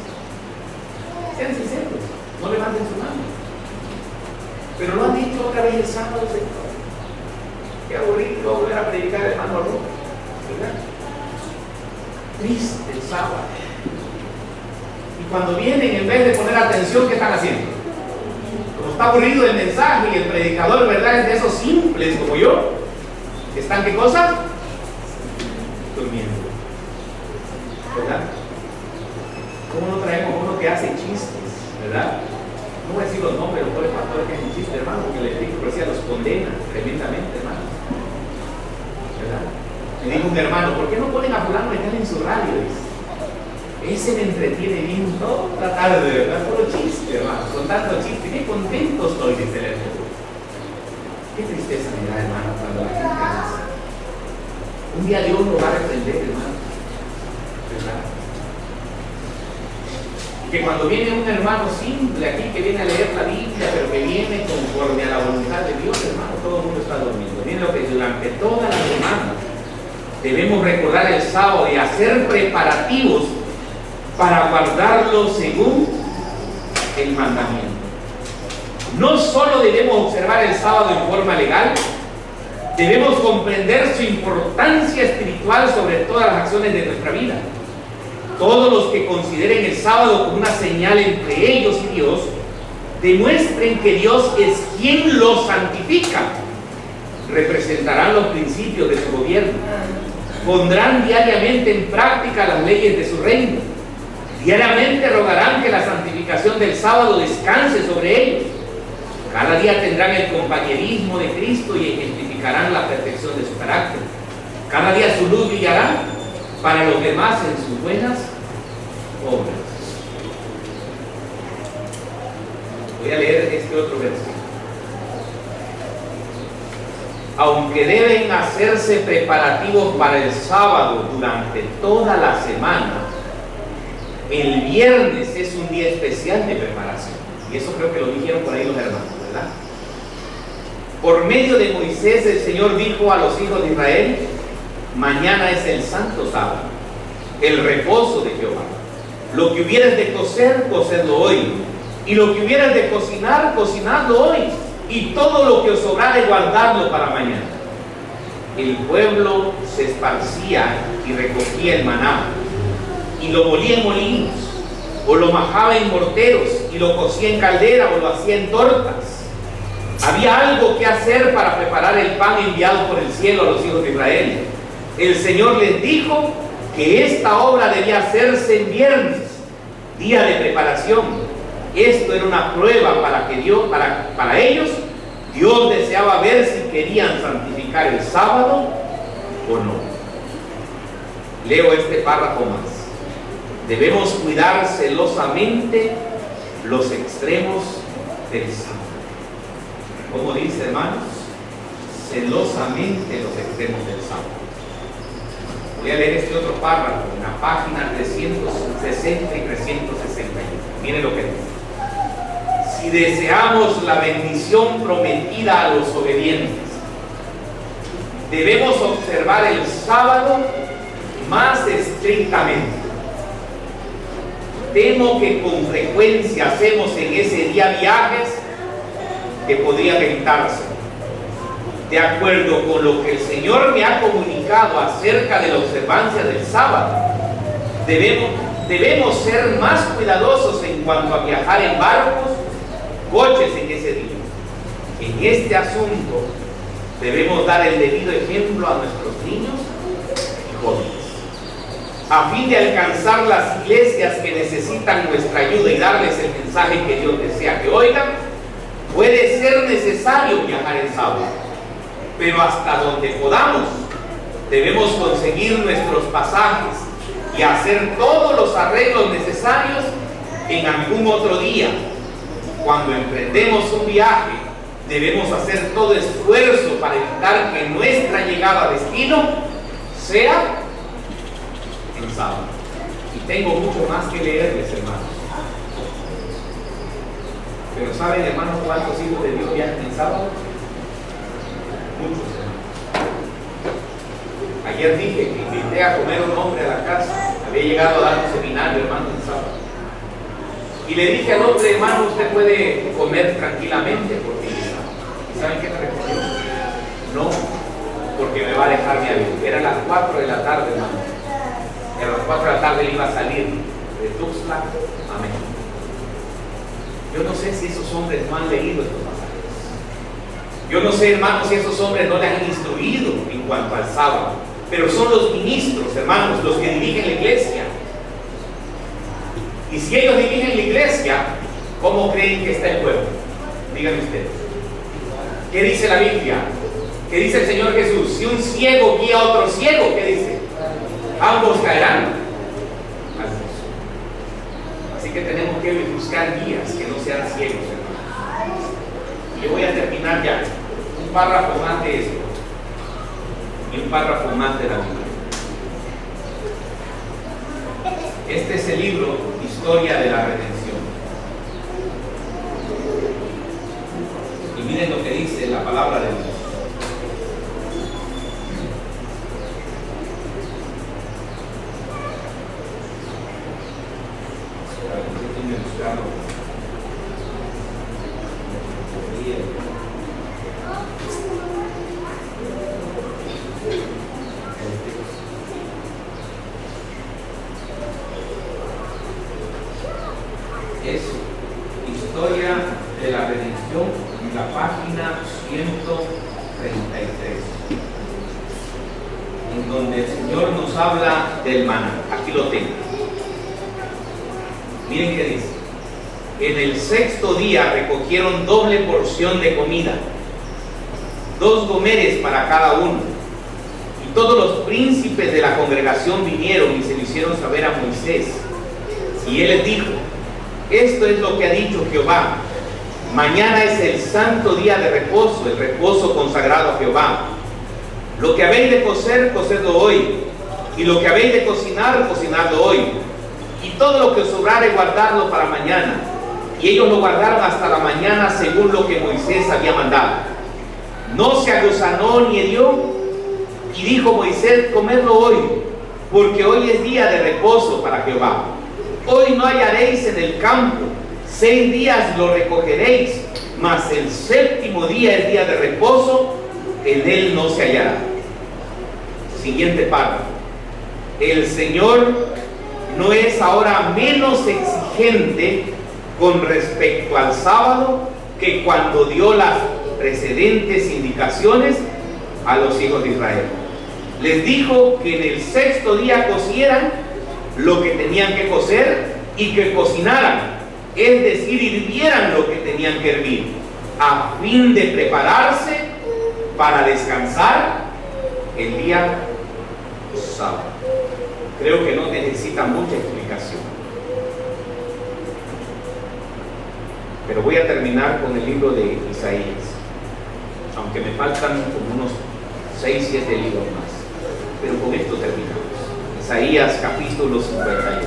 Sean sinceros, no levanten su mano. Pero lo han dicho otra vez el sábado, Señor. Qué aburrido, voy a volver a predicar, hermano Arroyo, ¿verdad? Triste el sábado. Y cuando vienen, en vez de poner atención, ¿qué están haciendo? Como está aburrido el mensaje y el predicador, ¿verdad?, es de esos simples como yo. ¿Están qué cosa? Durmiendo. ¿Verdad? ¿Cómo no traemos uno que hace chistes, verdad? No voy a decir los nombres de los pobres pastores que hacen chistes, hermano, porque les digo, pero los condena tremendamente, hermano. ¿Verdad? Me dijo un hermano, ¿por qué no ponen a fulano en su radio? Dice, ese me entretiene bien toda la tarde, ¿verdad? Puro chiste, hermano, contando chistes. Qué contento estoy, dice el hermano. Qué tristeza me da, hermano, cuando la gente hace. Un día Dios nos va a reprender, hermano. ¿Verdad? Que cuando viene un hermano simple aquí que viene a leer la Biblia, pero que viene conforme a la voluntad de Dios, hermano, todo el mundo está dormido. Miren lo que durante toda la semana debemos recordar el sábado y hacer preparativos para guardarlo según el mandamiento. No solo debemos observar el sábado en forma legal, debemos comprender su importancia espiritual sobre todas las acciones de nuestra vida. Todos los que consideren el sábado como una señal entre ellos y Dios, demuestren que Dios es quien los santifica. Representarán los principios de su gobierno. Pondrán diariamente en práctica las leyes de su reino. Diariamente rogarán que la santificación del sábado descanse sobre ellos. Cada día tendrán el compañerismo de Cristo y ejemplificarán la perfección de su carácter. Cada día su luz brillará para los demás en sus buenas obras. Voy a leer este otro versículo. Aunque deben hacerse preparativos para el sábado durante toda la semana, el viernes es un día especial de preparación. Y eso creo que lo dijeron por ahí los hermanos, ¿verdad? Por medio de Moisés, el Señor dijo a los hijos de Israel: mañana es el santo sábado, el reposo de Jehová. Lo que hubieras de cocer, cocedlo hoy. Y lo que hubieras de cocinar, cocinadlo hoy. Y todo lo que os sobrare, guardadlo para mañana. El pueblo se esparcía y recogía el maná, y lo molía en molinos, o lo majaba en morteros, y lo cocía en caldera, o lo hacía en tortas. Había algo que hacer para preparar el pan enviado por el cielo a los hijos de Israel. El Señor les dijo que esta obra debía hacerse en viernes, día de preparación. Esto era una prueba para que Dios, para ellos. Dios deseaba ver si querían santificar el sábado o no. Leo este párrafo más. Debemos cuidar celosamente los extremos del sábado. ¿Cómo dice, hermanos? Celosamente los extremos del sábado. Voy a leer este otro párrafo en la página 360 y 361. Miren lo que dice. Si deseamos la bendición prometida a los obedientes, debemos observar el sábado más estrictamente. Temo que con frecuencia hacemos en ese día viajes que podrían evitarse. De acuerdo con lo que el Señor me ha comunicado acerca de la observancia del sábado, debemos ser más cuidadosos en cuanto a viajar en barcos, coches en ese día. En este asunto debemos dar el debido ejemplo a nuestros niños y jóvenes, a fin de alcanzar las iglesias que necesitan nuestra ayuda y darles el mensaje que Dios desea que oigan. Puede ser necesario viajar el sábado, pero hasta donde podamos debemos conseguir nuestros pasajes y hacer todos los arreglos necesarios en algún otro día. Cuando emprendemos un viaje, debemos hacer todo esfuerzo para evitar que nuestra llegada a destino sea en sábado. Y tengo mucho más que leerles, hermanos. Pero ¿saben, hermanos, cuántos hijos de Dios viajan en sábado? Muchos, hermanos. Ayer dije que invité a comer un hombre a la casa. Había llegado a dar un seminario, hermano, en sábado. Y le dije al hombre, hermano, usted puede comer tranquilamente porque ¿y saben qué me respondió? No, porque me va a dejar mi avión. Era las 4 de la tarde, hermano. Y a las 4 de la tarde él iba a salir de Tuxtla a México. Yo no sé si esos hombres no han leído estos pasajes. Yo no sé, hermanos, si esos hombres no les han instruido en cuanto al sábado. Pero son los ministros, hermanos, los que dirigen la iglesia. Y si ellos dirigen la iglesia, ¿cómo creen que está el pueblo? Díganme ustedes. ¿Qué dice la Biblia? ¿Qué dice el Señor Jesús? Si un ciego guía a otro ciego, ¿qué dice? Ambos caerán. Así que tenemos que buscar guías que no sean ciegos, hermanos. Y yo voy a terminar ya. Un párrafo más de esto. Y un párrafo más de la Biblia. Este es el libro Historia de la Redención. Y miren lo que dice la palabra de Dios. Es Historia de la Redención, en la página 133, en donde el Señor nos habla del maná. Aquí lo tengo. Miren qué dice. En el 6º día recogieron doble porción de comida, 2 gomeres para cada uno. Y todos los príncipes de la congregación vinieron y se lo hicieron saber a Moisés. Y él les dijo: esto es lo que ha dicho Jehová. Mañana es el santo día de reposo, el reposo consagrado a Jehová. Lo que habéis de cocer, cocedlo hoy. Y lo que habéis de cocinar, cocinadlo hoy. Y todo lo que os sobrare, guardadlo para mañana. Y ellos lo guardaron hasta la mañana según lo que Moisés había mandado. No se aguzanó ni hedió. Y dijo Moisés: comedlo hoy, porque hoy es día de reposo para Jehová. Hoy no hallaréis en el campo, 6 días lo recogeréis, mas el 7º día es día de reposo, en él no se hallará. Siguiente párrafo. El Señor no es ahora menos exigente con respecto al sábado que cuando dio las precedentes indicaciones a los hijos de Israel. Les dijo que en el 6º día cocieran lo que tenían que cocer y que cocinaran, es decir, hirvieran lo que tenían que hervir, a fin de prepararse para descansar el día sábado. creo que no necesita mucha explicación. Pero voy a terminar con el libro de Isaías, aunque me faltan como unos 6, 7 libros más. Pero con esto terminamos. Isaías capítulo 58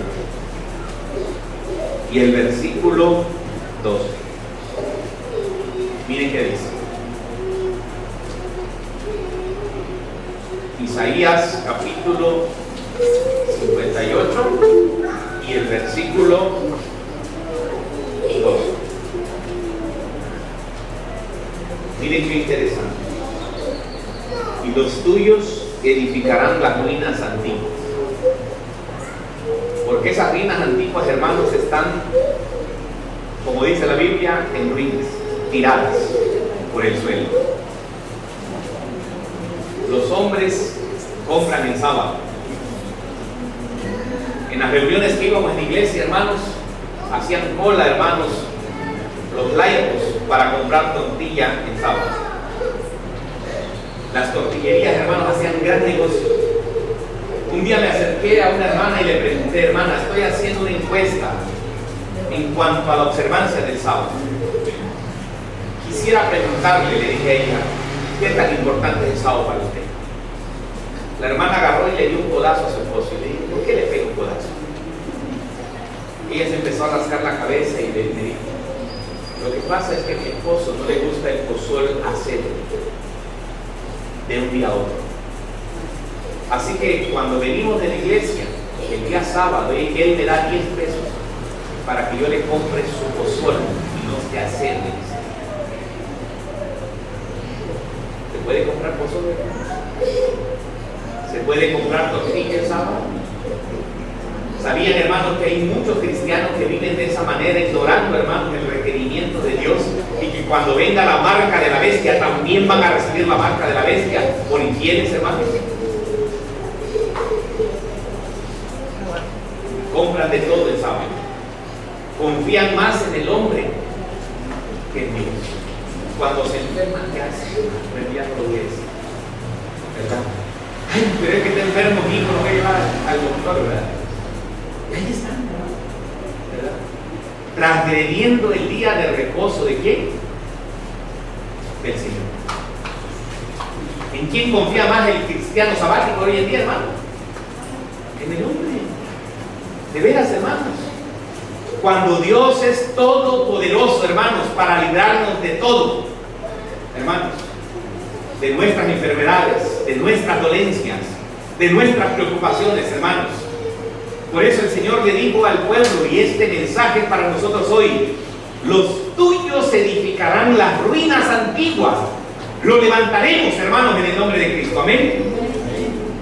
y el versículo 12. Miren qué dice. Isaías capítulo 58 y el versículo 12. Miren qué interesante. Y los tuyos edificarán las ruinas antiguas. Porque esas ruinas antiguas, hermanos, están, como dice la Biblia, en ruinas, tiradas por el suelo. Los hombres compran el sábado. En las reuniones que íbamos en la iglesia, hermanos, hacían cola, hermanos, los laicos para comprar tortilla en sábado. Las tortillerías, hermanos, hacían gran negocio. Un día me acerqué a una hermana y le pregunté: hermana, estoy haciendo una encuesta en cuanto a la observancia del sábado. Quisiera preguntarle, le dije a ella, ¿qué tan importante es el sábado para usted? La hermana agarró y le dio un codazo a su esposo y le dijo: ¿por qué le pega un codazo? Y ella se empezó a rascar la cabeza y me dijo: lo que pasa es que a mi esposo no le gusta el pozol acero de un día a otro. Así que cuando venimos de la iglesia el día sábado, él me da 10 pesos para que yo le compre su pozol y no esté acero. ¿Se puede comprar pozol? ¿Se puede comprar tortilla el sábado? ¿Sabían, hermanos, que hay muchos cristianos que viven de esa manera, ignorando, hermanos, el requerimiento de Dios, y que cuando venga la marca de la bestia también van a recibir la marca de la bestia por infieles, hermanos? Compran de todo el sábado. Confían más en el hombre que en Dios. Cuando se enferman, ¿qué hacen? Ya no lo ves, ¿verdad? Ay, pero es que está enfermo, mi hijo, lo voy a llevar al doctor, ¿verdad? Y ahí están, ¿verdad? Transgrediendo el día de reposo ¿de quién? Del Señor. ¿En quién confía más el cristiano sabático hoy en día, hermano? En el hombre. De veras, hermanos. Cuando Dios es todopoderoso, hermanos, para librarnos de todo, hermanos, de nuestras enfermedades, de nuestras dolencias, de nuestras preocupaciones, hermanos. Por eso el Señor le dijo al pueblo, y este mensaje es para nosotros hoy: los tuyos edificarán las ruinas antiguas. Lo levantaremos, hermanos, en el nombre de Cristo. Amén.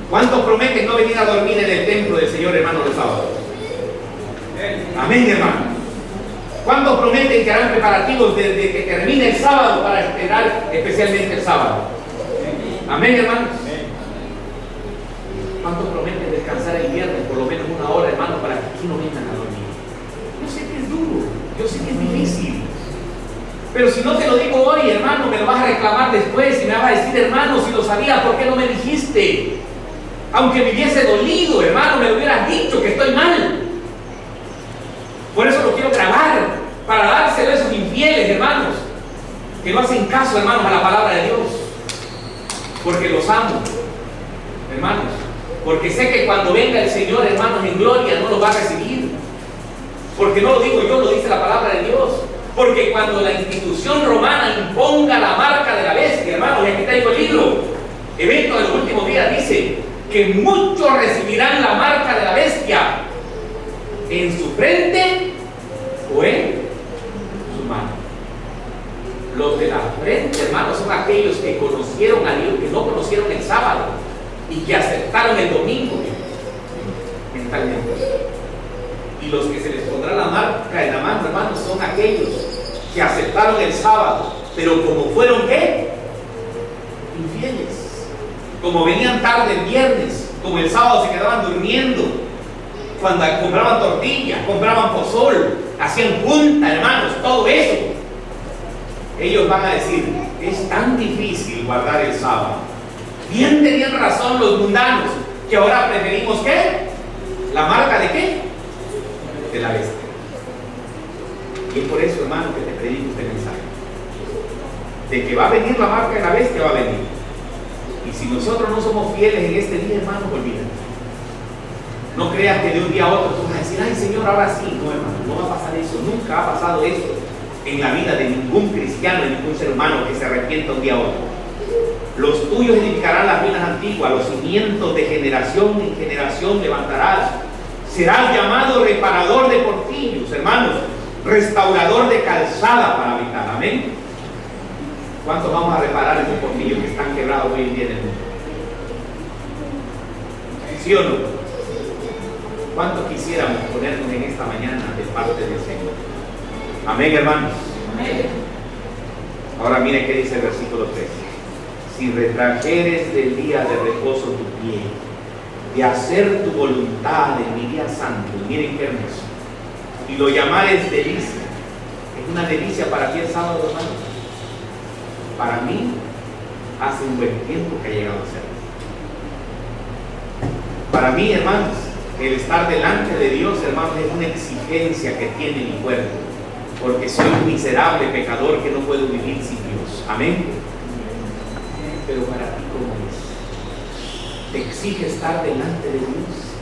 ¿Cuántos prometen no venir a dormir en el templo del Señor, hermanos, los sábados? Amén, hermanos. ¿Cuántos prometen que harán preparativos desde que termine el sábado para esperar especialmente el sábado? Amén, hermanos. ¿Cuántos prometen descansar el viernes por lo menos una hora, hermanos, para que aquí no vengan a dormir? Yo sé que es duro, yo sé que es difícil, pero si no te lo digo hoy, hermano, me lo vas a reclamar después y me vas a decir: hermano, si lo sabías, ¿por qué no me dijiste? Aunque me hubiese dolido, hermano, me lo hubieras dicho que estoy mal. Por eso lo quiero grabar, para dárselo a esos infieles, hermanos, que no hacen caso, hermanos, a la palabra de Dios. Porque los amo, hermanos. Porque sé que cuando venga el Señor, hermanos, en gloria, no los va a recibir. Porque no lo digo yo, lo dice la palabra de Dios. Porque cuando la institución romana imponga la marca de la bestia, hermanos, y aquí traigo el libro, Evento de los Últimos Días, dice que muchos recibirán la marca de la bestia en su frente o en su mano. Los de la frente, hermanos, son aquellos que conocieron a Dios, que no conocieron el sábado y que aceptaron el domingo mentalmente. Y los que se les pondrá la marca en la mano, hermanos, son aquellos que aceptaron el sábado, pero como fueron ¿qué? Infieles. Como venían tarde el viernes, como el sábado se quedaban durmiendo, cuando compraban tortilla, compraban pozol, hacían punta, hermanos, todo eso. Ellos van a decir: es tan difícil guardar el sábado. Bien tenían razón los mundanos, que ahora preferimos ¿qué? ¿La marca de qué? De la bestia. Y es por eso, hermano, que te predico este mensaje. De que va a venir la marca de la bestia, va a venir. Y si nosotros no somos fieles en este día, hermano, olvídate. No creas que de un día a otro tú vas a decir, ay Señor, ahora sí. No, hermano, no va a pasar eso. Nunca ha pasado eso en la vida de ningún cristiano, de ningún ser humano que se arrepienta un día a otro. Los tuyos edificarán las ruinas antiguas, los cimientos de generación en generación levantarás. Serás llamado reparador de portillos, hermanos, restaurador de calzada para habitar. Amén. ¿Cuántos vamos a reparar esos portillos que están quebrados hoy en día en el mundo? ¿Sí o no? ¿Cuántos quisiéramos ponernos en esta mañana de parte del Señor? Amén, hermanos. Amén. Ahora mire qué dice el versículo 3. Si retrajeres del día de reposo tu pie, de hacer tu voluntad en mi día santo, miren qué hermoso, y lo llamares delicia. Es una delicia para ti el sábado, hermano. Para mí, hace un buen tiempo que ha llegado a ser. Para mí, hermanos, el estar delante de Dios, hermanos, es una exigencia que tiene mi cuerpo, porque soy un miserable pecador que no puedo vivir sin Dios. Amén. Pero para ti, ¿cómo es? ¿Te exige estar delante de Dios?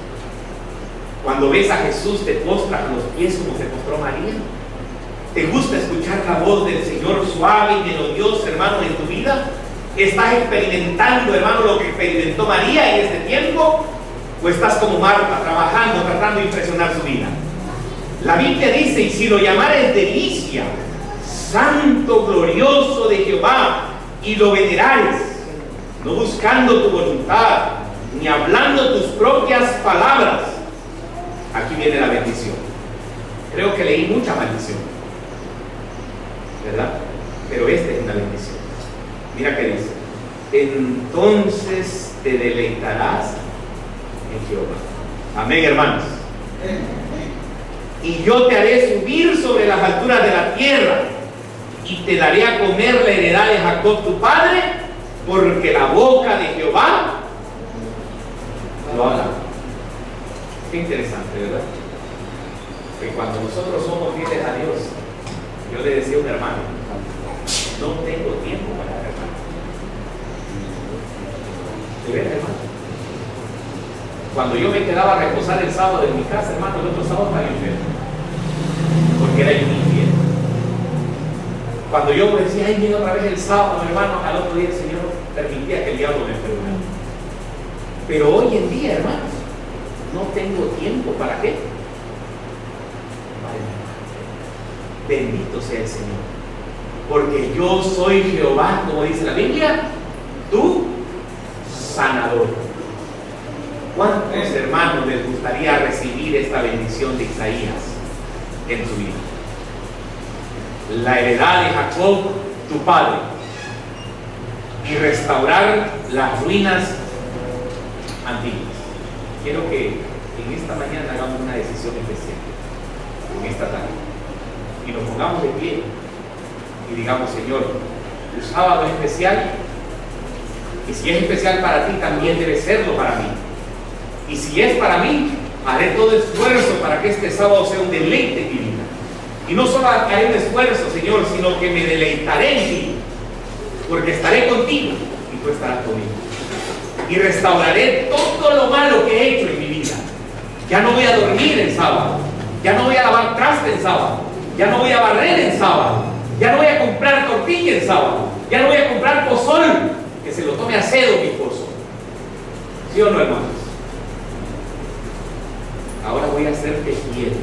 Cuando ves a Jesús, te postras a los pies como se postró María. ¿Te gusta escuchar la voz del Señor suave y melodiosa, hermano, en tu vida? ¿Estás experimentando, hermano, lo que experimentó María en este tiempo? ¿O estás como Marta, trabajando, tratando de impresionar su vida? La Biblia dice, y si lo llamares delicia, santo, glorioso de Jehová, y lo venerares, no buscando tu voluntad, ni hablando tus propias palabras, aquí viene la bendición. Creo que leí mucha maldición, ¿verdad? Pero esta es una bendición. Mira qué dice: entonces te deleitarás en Jehová. Amén, hermanos. Y yo te haré subir sobre las alturas de la tierra, y te daré a comer la heredad de Jacob tu padre, porque la boca de Jehová lo habla. Qué interesante, ¿verdad? Que cuando nosotros somos fieles a Dios, yo le decía a un hermano, no tengo tiempo para el hermano. ¿De veras, hermano? Cuando yo me quedaba a reposar el sábado en mi casa, hermano, el otro sábado estaba enfermo, porque era yo un infiel. Cuando yo decía, ay, viene otra vez el sábado, hermano, al otro día el Señor permitía que el diablo me enfermara. Pero hoy en día, hermanos, no tengo tiempo. ¿Para qué? Bendito sea el Señor, porque yo soy Jehová, como dice la Biblia, tu sanador. ¿Cuántos hermanos les gustaría recibir esta bendición de Isaías en su vida? La heredad de Jacob, tu padre, y restaurar las ruinas antiguas. Quiero que en esta mañana hagamos una decisión especial, en esta tarde, y nos pongamos de pie y digamos: Señor, tu sábado es especial, y si es especial para ti, también debe serlo para mí. Y si es para mí, haré todo esfuerzo para que este sábado sea un deleite en mi vida. Y no solo haré un esfuerzo, Señor, sino que me deleitaré en ti, porque estaré contigo y tú estarás conmigo. Y restauraré todo lo malo que he hecho en mi vida. Ya no voy a dormir en sábado, ya no voy a lavar traste en sábado, ya no voy a barrer en sábado, ya no voy a comprar tortilla en sábado, ya no voy a comprar pozol, que se lo tome a cedo mi esposo. ¿Sí o no, hermanos? Ahora voy a hacerte fiel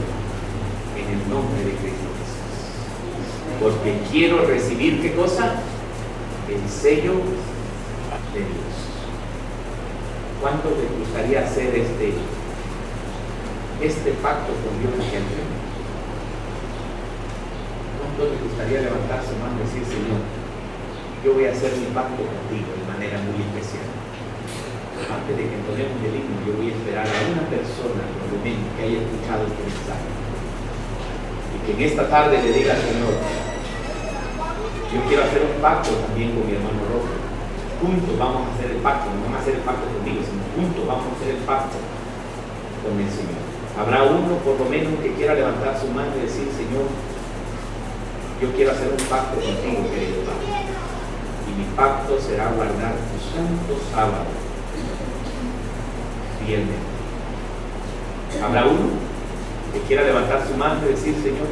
en el nombre de Cristo Jesús, porque quiero recibir, ¿qué cosa? El sello de Dios. ¿Cuánto les gustaría hacer este pacto con Dios siempre? ¿Cuánto les gustaría levantar su mano y decir: Señor, yo voy a hacer mi pacto contigo de manera muy especial? Antes de que entonemos el himno, yo voy a esperar a una persona, por lo menos, que haya escuchado este mensaje, y que en esta tarde le diga: Señor, yo quiero hacer un pacto también con mi hermano Rojo. Juntos vamos a hacer el pacto, no vamos a hacer el pacto conmigo, sino juntos vamos a hacer el pacto con el Señor. Habrá uno por lo menos que quiera levantar su mano y decir: Señor, yo quiero hacer un pacto contigo, querido Padre, y mi pacto será guardar tu santo sábado fielmente. Habrá uno que quiera levantar su mano y decir: Señor,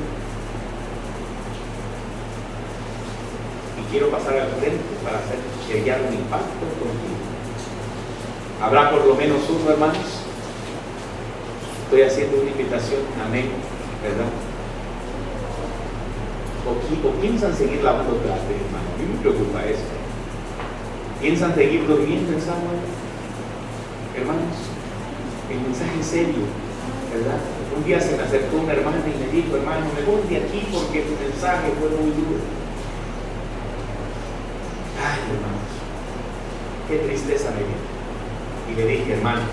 y quiero pasar al frente para hacer sellar mi pacto contigo. Habrá por lo menos uno, hermanos. Estoy haciendo una invitación, amén, ¿verdad? O piensan seguir lavando trastes, hermano. A mí me preocupa eso. ¿Piensan seguir durmiendo en sábado? Hermanos, el mensaje es serio, ¿verdad? Un día se me acercó una hermana y me dijo: hermano, me voy de aquí porque tu mensaje fue muy duro. Ay, hermanos, qué tristeza me dio. Y le dije: hermano,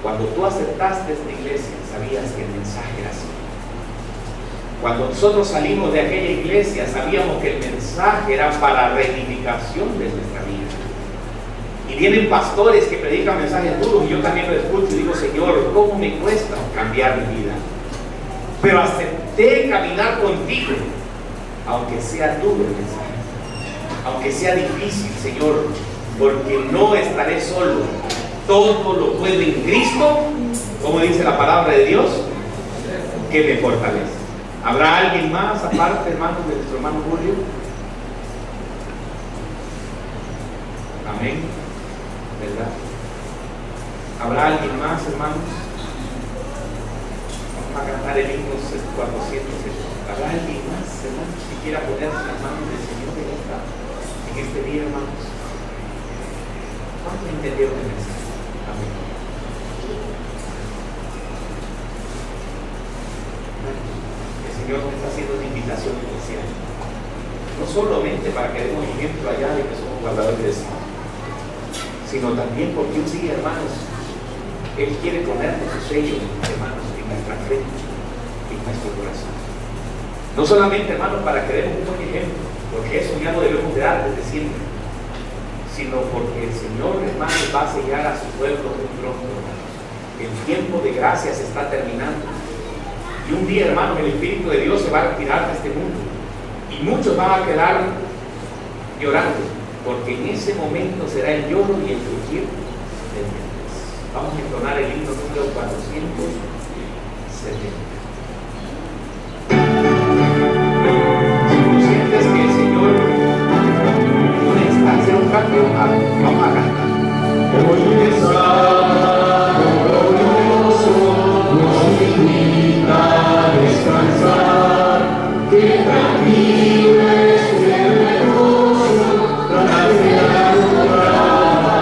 cuando tú aceptaste esta iglesia, sabías que el mensaje era así. Cuando nosotros salimos de aquella iglesia, sabíamos que el mensaje era para reedificación de nuestra vida. Y vienen pastores que predican mensajes duros, y yo también lo escucho y digo: Señor, ¿cómo me cuesta cambiar mi vida? Pero acepté caminar contigo, aunque sea duro el mensaje, aunque sea difícil, Señor, porque no estaré solo. Todo lo puedo en Cristo, como dice la palabra de Dios, que me fortalece. ¿Habrá alguien más aparte, hermanos, de nuestro hermano Julio? Amén, ¿verdad? ¿Habrá alguien más, hermanos? Vamos a cantar el himno 400. ¿Habrá alguien más, hermanos, que quiera ponerse las manos del Señor en este día, hermanos? ¿Cuántos entendieron el mensaje? Amén. El Señor nos está haciendo una invitación especial, no solamente para que demos ejemplo allá de que somos guardadores de sí, sino también porque un día, hermanos, Él quiere ponernos su sello, hermanos, en nuestra frente, en nuestro corazón. No solamente, hermanos, para que demos un buen ejemplo, porque eso ya lo debemos de dar desde siempre, sino porque el Señor, hermanos, va a sellar a su pueblo muy pronto. El tiempo de gracia se está terminando. Y un día, hermanos, el Espíritu de Dios se va a retirar de este mundo. Y muchos van a quedar llorando, porque en ese momento será el lloro y el crujir de dientes. Vamos a entonar el himno número 470. Conscientes que el Señor una instancia, un cambio, vamos a cantar. Hoy glorioso nos invita a descansar, que tranquilo es el reposo tras el trabajar.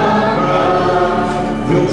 Dios